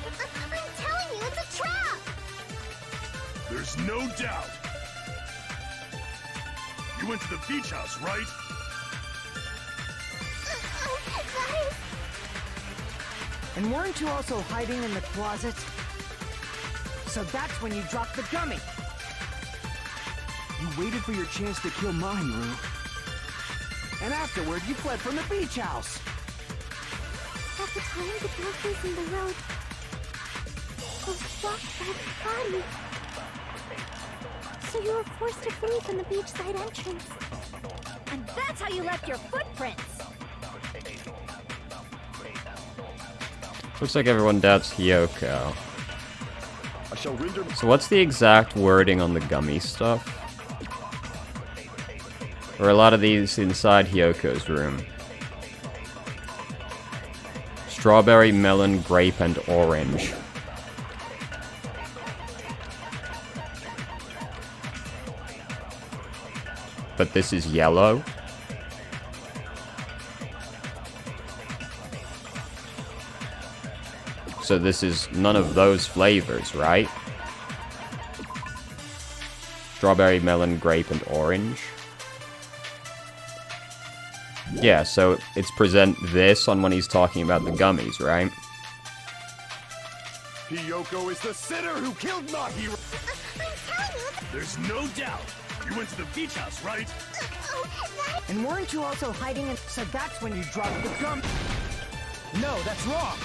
[SPEAKER 7] I'm telling you, it's a trap.
[SPEAKER 9] There's no doubt. You went to the beach house, right?
[SPEAKER 7] Guys,
[SPEAKER 5] And weren't you also hiding in the closet? So that's when you dropped the gummy.
[SPEAKER 10] You waited for your chance to kill Mahiru. And afterward, you fled from the beach house.
[SPEAKER 3] At the time the door facing the road was blocked by the body. So you were forced to flee from the beachside entrance.
[SPEAKER 11] And that's how you left your footprints.
[SPEAKER 1] Looks like everyone doubts Hiyoko.
[SPEAKER 4] I shall render...
[SPEAKER 1] So what's the exact wording on the gummy stuff? Or a lot of these inside Hyoko's room? strawberry, melon, grape, and orange. But this is yellow. So this is none of those flavors, right? Strawberry, melon, grape, and orange. Yeah, so it's present this on when he's talking about the gummies, right?
[SPEAKER 4] Hiyoko is the sinner who killed Mahiru!
[SPEAKER 9] There's no doubt. You went to the beach house, right?
[SPEAKER 5] And weren't you also hiding in... So that's when you dropped the gum... No, that's wrong!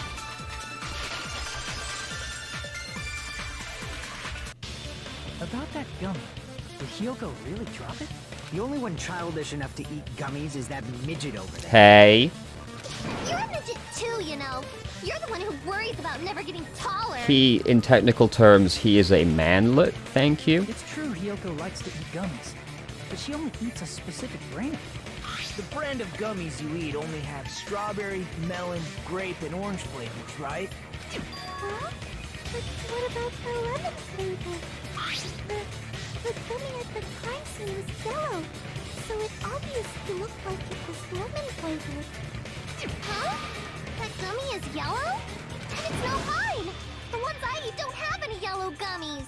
[SPEAKER 6] About that gummy, did Hiyoko really drop it?
[SPEAKER 5] The only one childish enough to eat gummies is that midget over there.
[SPEAKER 1] Hey.
[SPEAKER 7] You're a midget too, you know. You're the one who worries about never getting taller.
[SPEAKER 1] He, in technical terms, he is a manlet, thank you.
[SPEAKER 6] It's true Hiyoko likes to eat gummies, but she only eats a specific brand.
[SPEAKER 5] The brand of gummies you eat only have strawberry, melon, grape, and orange flavors, right?
[SPEAKER 3] Huh? But what about the lemon flavor? The gummy at the crime scene was yellow, so it obviously looked like it was lemon flavored.
[SPEAKER 7] Huh? That gummy is yellow? And it's no mine! The ones I eat don't have any yellow gummies!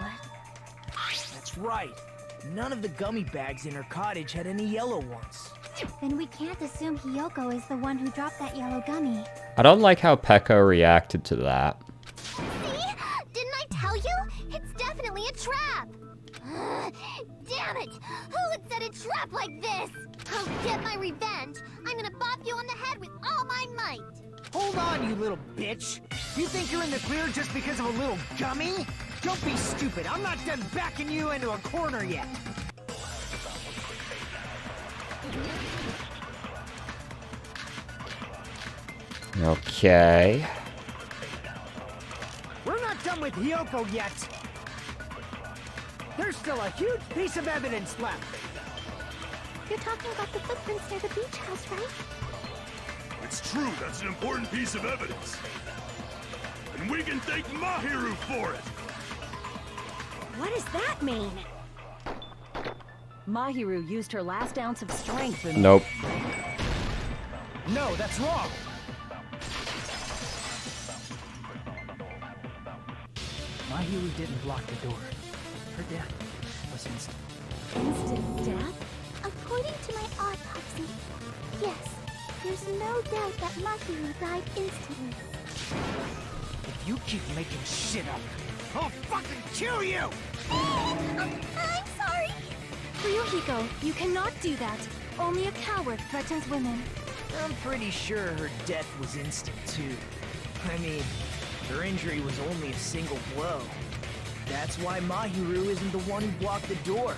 [SPEAKER 5] What? That's right. None of the gummy bags in her cottage had any yellow ones.
[SPEAKER 3] Then we can't assume Hiyoko is the one who dropped that yellow gummy.
[SPEAKER 1] I don't like how Pekka reacted to that.
[SPEAKER 7] See? Didn't I tell you? It's definitely a trap! Damn it! Who would set a trap like this? I'll get my revenge! I'm gonna bop you on the head with all my might!
[SPEAKER 5] Hold on, you little bitch! You think you're in the clear just because of a little gummy? Don't be stupid! I'm not done backing you into a corner yet!
[SPEAKER 1] Okay.
[SPEAKER 5] We're not done with Hiyoko yet! There's still a huge piece of evidence left!
[SPEAKER 3] You're talking about the footprints near the beach house, right?
[SPEAKER 9] It's true, that's an important piece of evidence. And we can thank Mahiru for it!
[SPEAKER 8] What does that mean? Mahiru used her last ounce of strength and...
[SPEAKER 1] Nope.
[SPEAKER 5] No, that's wrong!
[SPEAKER 6] Mahiru didn't block the door. Her death was instant.
[SPEAKER 8] Instant death?
[SPEAKER 3] According to my autopsy, yes, there's no doubt that Mahiru died instantly.
[SPEAKER 5] If you keep making shit up, I'll fucking kill you!
[SPEAKER 3] I'm sorry!
[SPEAKER 8] Ryuhiko, you cannot do that. Only a coward threatens women.
[SPEAKER 5] I'm pretty sure her death was instant, too. I mean, her injury was only a single blow. That's why Mahiru isn't the one who blocked the door.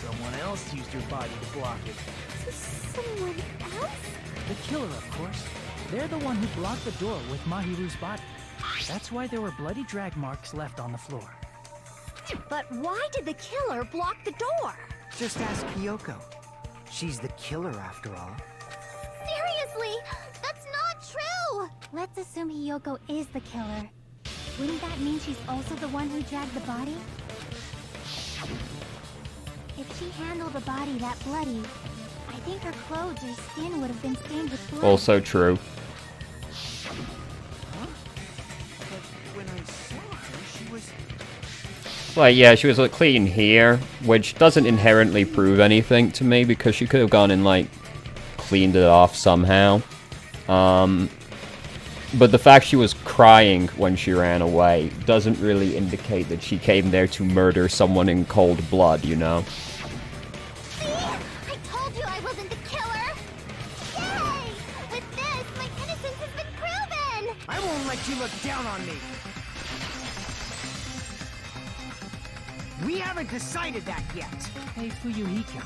[SPEAKER 5] Someone else used her body to block it.
[SPEAKER 3] Someone else?
[SPEAKER 6] The killer, of course. They're the one who blocked the door with Mahiru's body. That's why there were bloody drag marks left on the floor.
[SPEAKER 8] But why did the killer block the door?
[SPEAKER 5] Just ask Hiyoko. She's the killer, after all.
[SPEAKER 7] Seriously! That's not true!
[SPEAKER 3] Let's assume Hiyoko is the killer. Wouldn't that mean she's also the one who dragged the body? If she handled the body that bloody, I think her clothes or skin would have been stained with blood.
[SPEAKER 1] Also true.
[SPEAKER 10] Huh? But when I saw her, she was...
[SPEAKER 1] Well, yeah, she was like clean here, which doesn't inherently prove anything to me because she could have gone and like cleaned it off somehow. But the fact she was crying when she ran away doesn't really indicate that she came there to murder someone in cold blood, you know?
[SPEAKER 7] See? I told you I wasn't the killer! Yay! With this, my innocence has been proven!
[SPEAKER 5] I won't let you look down on me! We haven't decided that yet!
[SPEAKER 6] Hey, Fuyuhiko.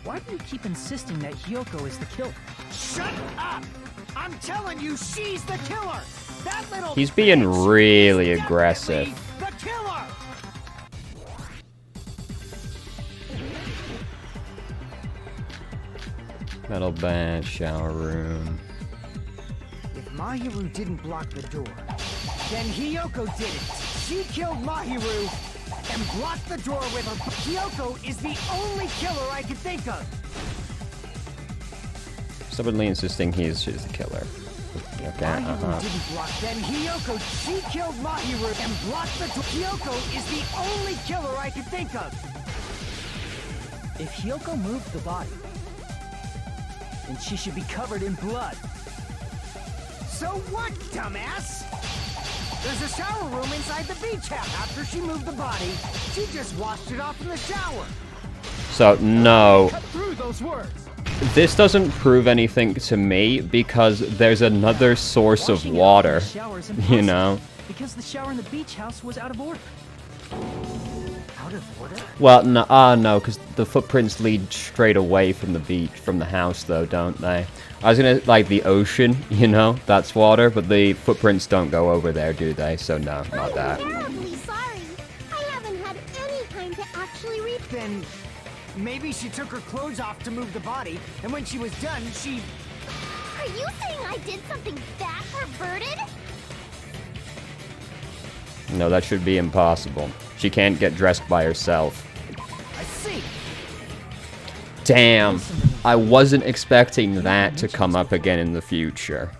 [SPEAKER 6] Why do you keep insisting that Hiyoko is the killer?
[SPEAKER 5] Shut up! I'm telling you, she's the killer! That little
[SPEAKER 1] He's being
[SPEAKER 5] bitch
[SPEAKER 1] really
[SPEAKER 5] is
[SPEAKER 1] aggressive.
[SPEAKER 5] definitely the killer!
[SPEAKER 1] Metal bed, shower room.
[SPEAKER 5] If Mahiru didn't block the door. Then Hiyoko did it. She killed Mahiru and blocked the door with her. Hiyoko is the only killer I can think of.
[SPEAKER 1] Stubbornly insisting he's the killer. Okay,
[SPEAKER 5] Mahiru didn't block. Then Hiyoko, she killed Mahiru and blocked the door. Hiyoko is the only killer I can think of.
[SPEAKER 6] If Hiyoko moved the body, then she should be covered in blood.
[SPEAKER 5] So what, dumbass? There's a shower room inside the beach house. After she moved the body, she just washed it off in the shower.
[SPEAKER 1] So, no.
[SPEAKER 6] Cut through those words.
[SPEAKER 1] This doesn't prove anything to me because there's another source of
[SPEAKER 6] Washing it
[SPEAKER 1] water,
[SPEAKER 6] off in the shower is impossible,
[SPEAKER 1] you know?
[SPEAKER 6] Because the shower in the beach house was out of order.
[SPEAKER 5] Out of order?
[SPEAKER 1] Well, no, no, because the footprints lead straight away from the beach, from the house, though, don't they? I was gonna, like, the ocean, you know, that's water, but the footprints don't go over there, do they? So, no, not that.
[SPEAKER 7] I'm terribly sorry. I haven't had any time to actually read.
[SPEAKER 5] Then maybe she took her clothes off to move the body, and when she was done, she...
[SPEAKER 7] Are you saying I did something that perverted?
[SPEAKER 1] No, that should be impossible. She can't get dressed by herself.
[SPEAKER 5] I see.
[SPEAKER 1] Damn, I wasn't expecting that to come up again in the future.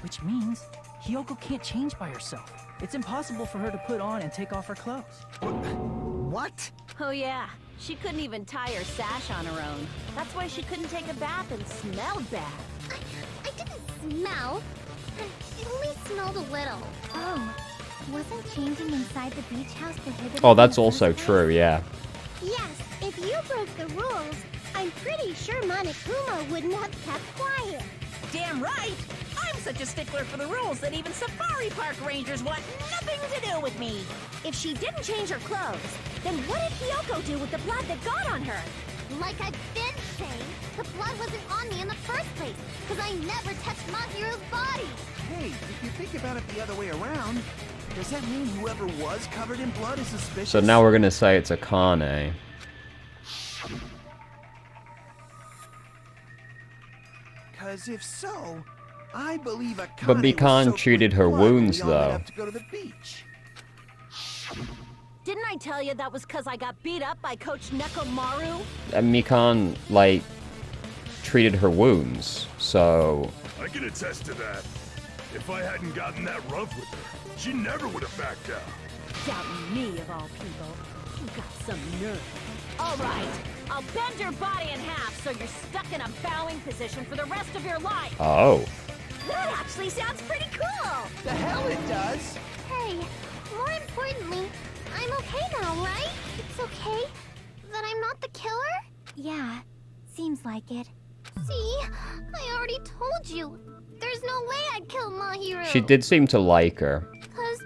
[SPEAKER 6] Which means Hiyoko can't change by herself. It's impossible for her to put on and take off her clothes.
[SPEAKER 5] What?
[SPEAKER 2] Oh yeah, she couldn't even tie her sash on her own. That's why she couldn't take a bath and smelled bad.
[SPEAKER 7] I didn't smell. It only smelled a little.
[SPEAKER 3] Oh, wasn't changing inside the beach house prohibited?
[SPEAKER 1] Oh,
[SPEAKER 3] in
[SPEAKER 1] that's
[SPEAKER 3] the
[SPEAKER 1] also
[SPEAKER 3] first
[SPEAKER 1] true,
[SPEAKER 3] place?
[SPEAKER 1] yeah.
[SPEAKER 7] Yes, if you broke the rules, I'm pretty sure Monokuma wouldn't have kept quiet.
[SPEAKER 2] Damn right! I'm such a stickler for the rules that even safari park rangers want nothing to do with me.
[SPEAKER 7] If she didn't change her clothes, then what did Hiyoko do with the blood that got on her? Like I've been saying, the blood wasn't on me in the first place, because I never touched Mahiru's body.
[SPEAKER 10] Hey, if you think about it the other way around, does that mean whoever was covered in blood is suspicious?
[SPEAKER 1] So now we're gonna say it's Akane.
[SPEAKER 10] Because if so, I believe Akane
[SPEAKER 1] But
[SPEAKER 10] was
[SPEAKER 1] Mikan
[SPEAKER 10] soaked
[SPEAKER 1] treated
[SPEAKER 10] with
[SPEAKER 1] her
[SPEAKER 10] blood when
[SPEAKER 1] wounds,
[SPEAKER 10] we all met
[SPEAKER 1] though.
[SPEAKER 10] up to go to the beach.
[SPEAKER 2] Didn't I tell you that was because I got beat up by Coach Nekomaru?
[SPEAKER 1] And Mikan, like, treated her wounds, so...
[SPEAKER 9] I can attest to that. If I hadn't gotten that rough with her, she never would have backed out.
[SPEAKER 2] Doubting me, of all people. You got some nerve. All right, I'll bend your body in half so you're stuck in a bowing position for the rest of your life.
[SPEAKER 1] Oh.
[SPEAKER 2] That actually sounds pretty cool.
[SPEAKER 10] The hell it does!
[SPEAKER 7] Hey, more importantly, I'm okay now, right? It's okay that I'm not the killer?
[SPEAKER 3] Yeah, seems like it.
[SPEAKER 7] See? I already told you. There's no way I'd kill Mahiru.
[SPEAKER 1] She did seem to like her.
[SPEAKER 7] Because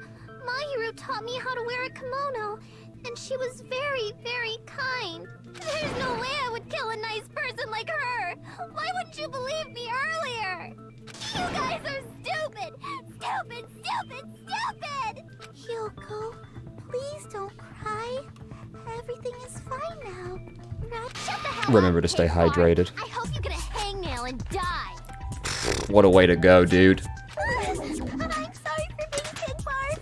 [SPEAKER 7] Mahiru taught me how to wear a kimono, and she was very, very kind. There's no way I would kill a nice person like her. Why wouldn't you believe me earlier? You guys are stupid! Stupid, stupid, stupid!
[SPEAKER 3] Hiyoko, please don't cry. Everything is fine now. Right?
[SPEAKER 7] Shut the hell
[SPEAKER 1] Remember
[SPEAKER 7] up,
[SPEAKER 1] to stay
[SPEAKER 7] Pig Fart.
[SPEAKER 1] hydrated.
[SPEAKER 7] I hope you get a hangnail and die.
[SPEAKER 1] What a way to go, dude.
[SPEAKER 7] I'm sorry for being Pig Fart.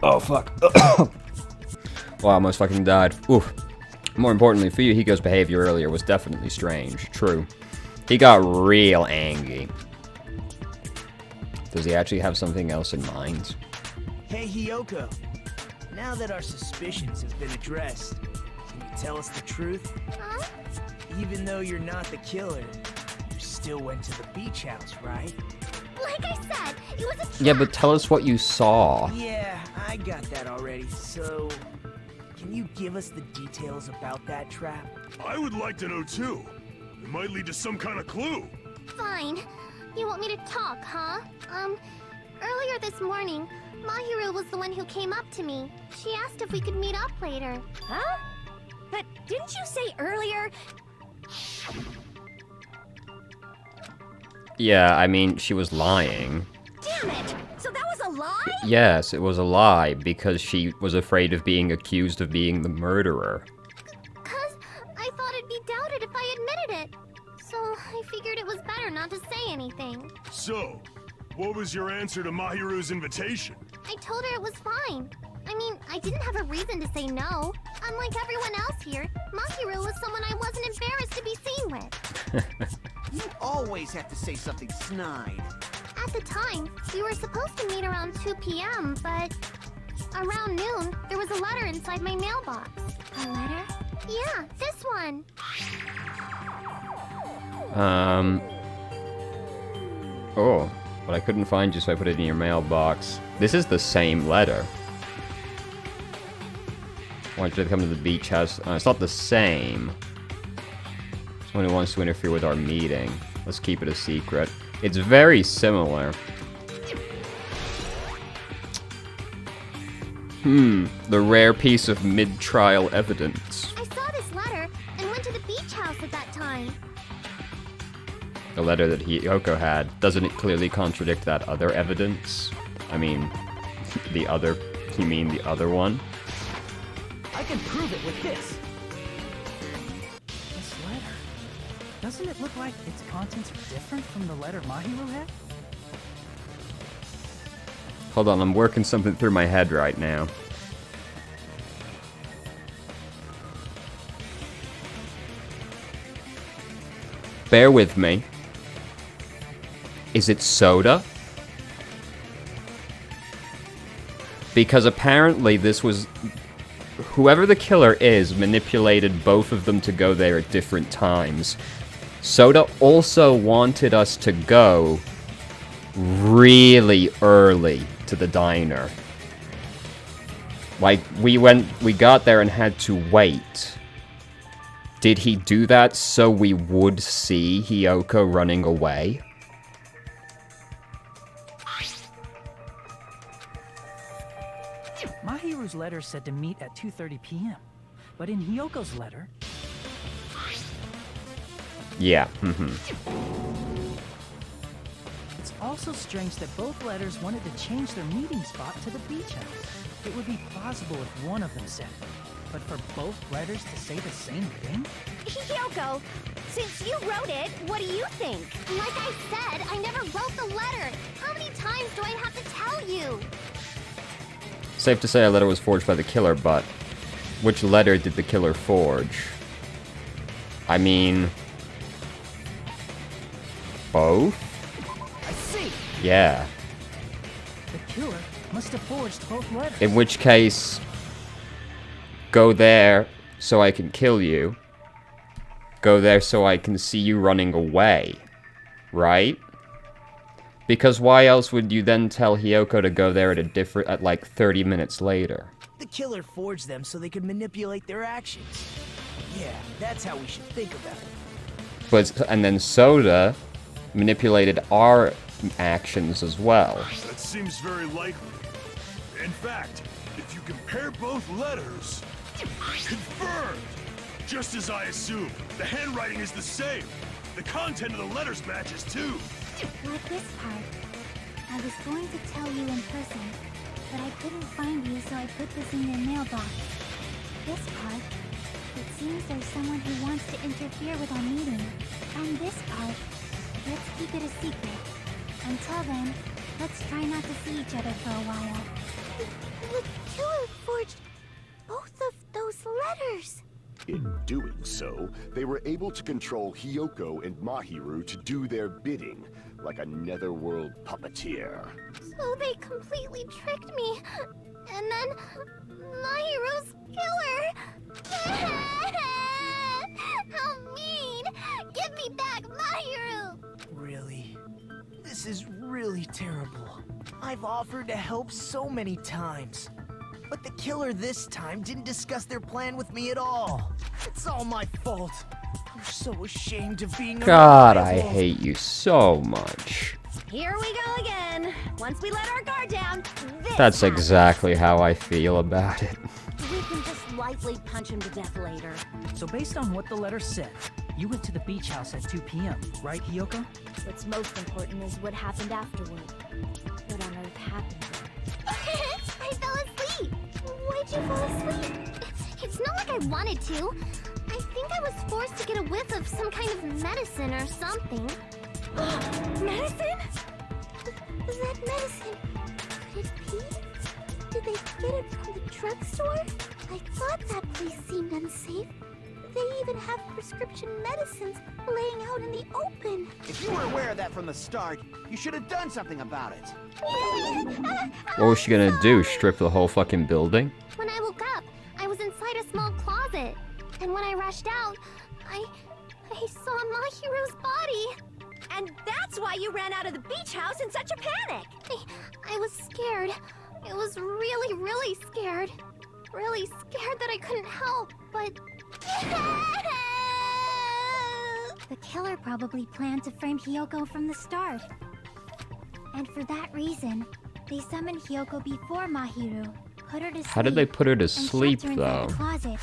[SPEAKER 1] Oh, fuck. Well, I almost fucking died. Oof. More importantly, Fuyuhiko's behavior earlier was definitely strange. True. He got real angry. Does he actually have something else in mind?
[SPEAKER 5] Hey, Hiyoko. Now that our suspicions have been addressed, can you tell us the truth?
[SPEAKER 7] Huh?
[SPEAKER 5] Even though you're not the killer, you still went to the beach house, right?
[SPEAKER 7] Like I said, it was a trap.
[SPEAKER 1] Yeah, but tell us what you saw.
[SPEAKER 5] Yeah, I got that already. So, can you give us the details about that trap?
[SPEAKER 9] I would like to know too. It might lead to some kind of clue.
[SPEAKER 7] Fine. You want me to talk, huh? Earlier this morning, Mahiru was the one who came up to me. She asked if we could meet up later.
[SPEAKER 2] Huh? But didn't you say earlier?
[SPEAKER 1] Yeah, I mean, she was lying.
[SPEAKER 2] Damn it! So that was a lie?
[SPEAKER 1] Yes, it was a lie because she was afraid of being accused of being the murderer.
[SPEAKER 7] Cause I thought it'd be doubted if I admitted it. So I figured it was better not to say anything.
[SPEAKER 9] So, what was your answer to Mahiru's invitation?
[SPEAKER 7] I told her it was fine. I mean, I didn't have a reason to say no. Unlike everyone else here, Mahiru was someone I wasn't embarrassed to be seen with.
[SPEAKER 10] You always have to say something snide.
[SPEAKER 7] At the time, we were supposed to meet around 2 p.m., but around noon, there was a letter inside my mailbox.
[SPEAKER 3] A letter?
[SPEAKER 7] Yeah, this one.
[SPEAKER 1] Oh, but I couldn't find you, so I put it in your mailbox. This is the same letter. Why did they come to the beach house? It's not the same. Someone who wants to interfere with our meeting. Let's keep it a secret. It's very similar. The rare piece of mid-trial evidence.
[SPEAKER 7] I saw this letter and went to the beach house at that time.
[SPEAKER 1] The letter that Hiyoko had. Doesn't it clearly contradict that other evidence? I mean, the other... You mean the other one?
[SPEAKER 6] I can prove it with this. This letter. Doesn't it look like its contents are different from the letter Mahiru had?
[SPEAKER 1] Hold on, I'm working something through my head right now. Bear with me. Is it soda? Because apparently this was... Whoever the killer is manipulated both of them to go there at different times. Soda also wanted us to go really early to the diner. Like, we got there and had to wait. Did he do that so we would see Hiyoko running away?
[SPEAKER 6] Mahiru's letter said to meet at 2:30 p.m. But in Hiyoko's letter...
[SPEAKER 1] Yeah,
[SPEAKER 6] It's also strange that both letters wanted to change their meeting spot to the beach house. It would be plausible if one of them said it. But for both letters to say the same thing?
[SPEAKER 7] Hiyoko, since you wrote it, what do you think? Like I said, I never wrote the letter. How many times do I have to tell you?
[SPEAKER 1] Safe to say a letter was forged by the killer, but which letter did the killer forge? I mean... Both?
[SPEAKER 6] I see!
[SPEAKER 1] Yeah.
[SPEAKER 6] The killer must have forged both letters.
[SPEAKER 1] In which case... Go there so I can kill you. Go there so I can see you running away. Right? Because why else would you then tell Hiyoko to go there at like 30 minutes later?
[SPEAKER 5] The killer forged them so they could manipulate their actions. Yeah, that's how we should think about it.
[SPEAKER 1] And then Soda manipulated our actions as well.
[SPEAKER 9] That seems very likely. In fact, if you compare both letters... Confirmed! Just as I assumed. The handwriting is the same. The content of the letters matches too.
[SPEAKER 3] Like this part. I was going to tell you in person, but I couldn't find you, so I put this in your mailbox. This part. It seems there's someone who wants to interfere with our meeting. And this part. Let's keep it a secret. Until then, let's try not to see each other for a while.
[SPEAKER 7] The killer forged both of those letters.
[SPEAKER 4] In doing so, they were able to control Hiyoko and Mahiru to do their bidding, like a netherworld puppeteer.
[SPEAKER 7] So they completely tricked me. And then Mahiru's killer. How mean! Give me back Mahiru!
[SPEAKER 5] Really? This is really terrible. I've offered to help so many times. But the killer this time didn't discuss their plan with me at all. It's all my fault. I'm so ashamed of being
[SPEAKER 1] God, I hate you so much.
[SPEAKER 2] Here we go again. Once we let our guard down, this
[SPEAKER 1] That's
[SPEAKER 2] happens.
[SPEAKER 1] exactly how I feel about it.
[SPEAKER 2] We can just lightly punch him to death later.
[SPEAKER 6] So based on what the letter said, you went to the beach house at 2 p.m., right, Hiyoko?
[SPEAKER 11] What's most important is what happened afterward. What on earth happened there?
[SPEAKER 7] wanted to. I think I was forced to get a whiff of some kind of medicine or something.
[SPEAKER 8] Medicine?
[SPEAKER 7] That medicine... Could it be? Did they get it from the drugstore? I thought that place seemed unsafe. They even have prescription medicines laying out in the open.
[SPEAKER 10] If you were aware of that from the start, you should have done something about it.
[SPEAKER 1] What was she gonna do? Strip the whole fucking building?
[SPEAKER 7] When I woke up, I was inside a small closet. And when I rushed out, I saw Mahiru's body.
[SPEAKER 8] And that's why you ran out of the beach house in such a panic!
[SPEAKER 7] I was scared. I was really, really scared. Really scared that I couldn't help, but...
[SPEAKER 3] The killer probably planned to frame Hiyoko from the start. And for that reason, they summoned Hiyoko before Mahiru, put her to sleep.
[SPEAKER 1] How did they put her to
[SPEAKER 3] and
[SPEAKER 1] sleep,
[SPEAKER 3] trapped her inside
[SPEAKER 1] though?
[SPEAKER 3] the closet.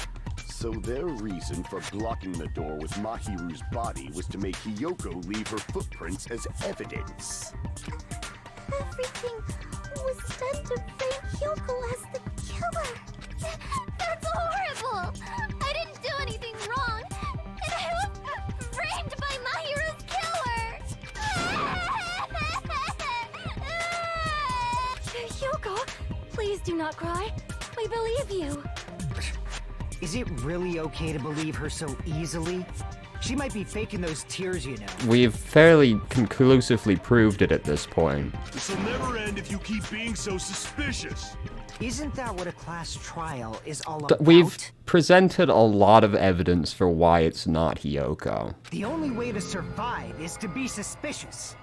[SPEAKER 4] So their reason for blocking the door with Mahiru's body was to make Hiyoko leave her footprints as evidence.
[SPEAKER 7] Everything was done to frame Hiyoko as the killer. That's horrible! I didn't do anything wrong, and I was framed by Mahiru's killer!
[SPEAKER 8] Hiyoko, please do not cry. We believe you.
[SPEAKER 5] Is it really okay to believe her so easily? She might be faking those tears, you know.
[SPEAKER 1] We've fairly conclusively proved it at this point.
[SPEAKER 9] This'll never end if you keep being so suspicious.
[SPEAKER 5] Isn't that what a class trial is all about?
[SPEAKER 1] We've presented a lot of evidence for why it's not Hiyoko.
[SPEAKER 5] The only way to survive is to be suspicious.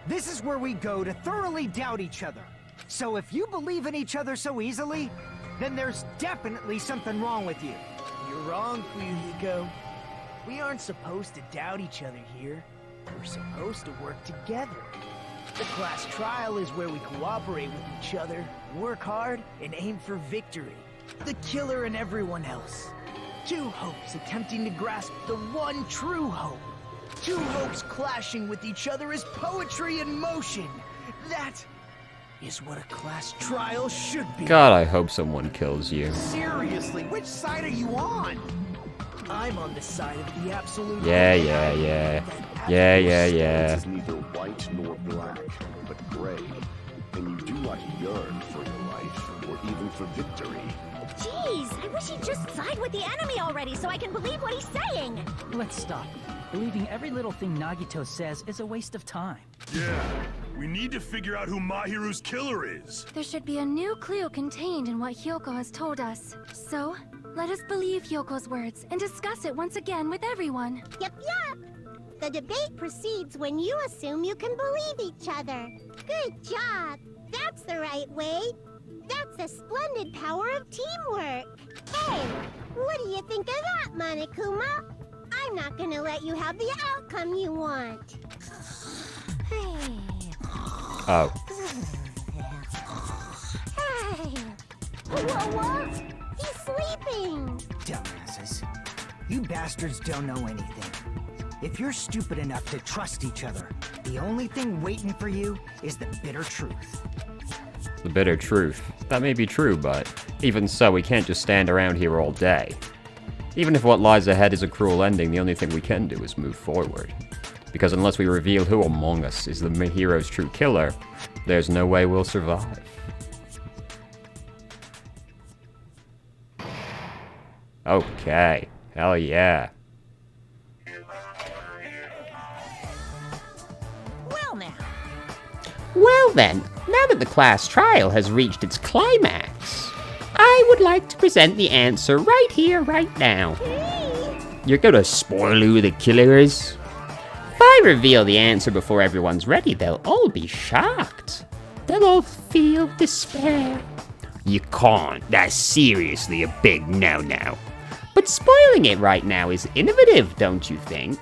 [SPEAKER 5] This is where we go to thoroughly doubt each other. So if you believe in each other so easily, then there's definitely something wrong with you.
[SPEAKER 6] You're wrong, Fuyuhiko. We aren't supposed to doubt each other here. We're supposed to work together. The class trial is where we cooperate with each other, work hard, and aim for victory. The killer and everyone else. Two hopes attempting to grasp the one true hope. Two hopes clashing with each other is poetry in motion. That is what a class trial should be.
[SPEAKER 1] God, I hope someone kills you.
[SPEAKER 10] Seriously, which side are you on?
[SPEAKER 6] I'm on the side of the absolute.
[SPEAKER 1] Yeah.
[SPEAKER 4] It's neither white nor black, but gray. And you do not yearn for your life, or even for victory.
[SPEAKER 8] Jeez, I wish he'd just side with the enemy already so I can believe what he's saying.
[SPEAKER 6] Let's stop. Believing every little thing Nagito says is a waste of time.
[SPEAKER 9] Yeah, we need to figure out who Mahiru's killer is.
[SPEAKER 8] There should be a new clue contained in what Hiyoko has told us. So, let us believe Hyoko's words and discuss it once again with everyone.
[SPEAKER 7] Yep. The debate proceeds when you assume you can believe each other. Good job. That's the right way. That's the splendid power of teamwork. Hey, what do you think of that, Monokuma? I'm not gonna let you have the outcome you want.
[SPEAKER 1] Oh.
[SPEAKER 7] Hey! Whoa! He's sleeping!
[SPEAKER 5] Dumbasses. You bastards don't know anything. If you're stupid enough to trust each other, the only thing waiting for you is the bitter truth.
[SPEAKER 1] The bitter truth. That may be true, but even so, we can't just stand around here all day. Even if what lies ahead is a cruel ending, the only thing we can do is move forward. Because unless we reveal who among us is the hero's true killer, there's no way we'll survive. Okay. Hell yeah.
[SPEAKER 12] Well then, now that the class trial has reached its climax, I would like to present the answer right here, right now.
[SPEAKER 1] You're gonna spoil who the killer is?
[SPEAKER 12] If I reveal the answer before everyone's ready, they'll all be shocked. They'll all feel despair.
[SPEAKER 1] You can't. That's seriously a big no-no.
[SPEAKER 12] But spoiling it right now is innovative, don't you think?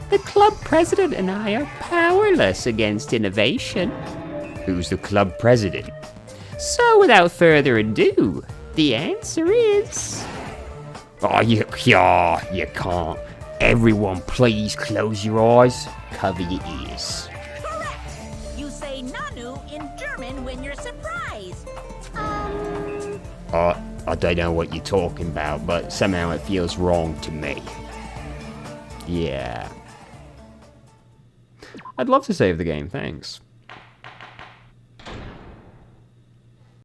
[SPEAKER 12] The club president and I are powerless against innovation.
[SPEAKER 1] Who's the club president?
[SPEAKER 12] So without further ado, the answer is...
[SPEAKER 1] Oh, you can't. Everyone, please close your eyes, cover your ears.
[SPEAKER 2] Correct! You say Nanu in German when you're surprised.
[SPEAKER 1] I don't know what you're talking about, but somehow it feels wrong to me. Yeah. I'd love to save the game, thanks.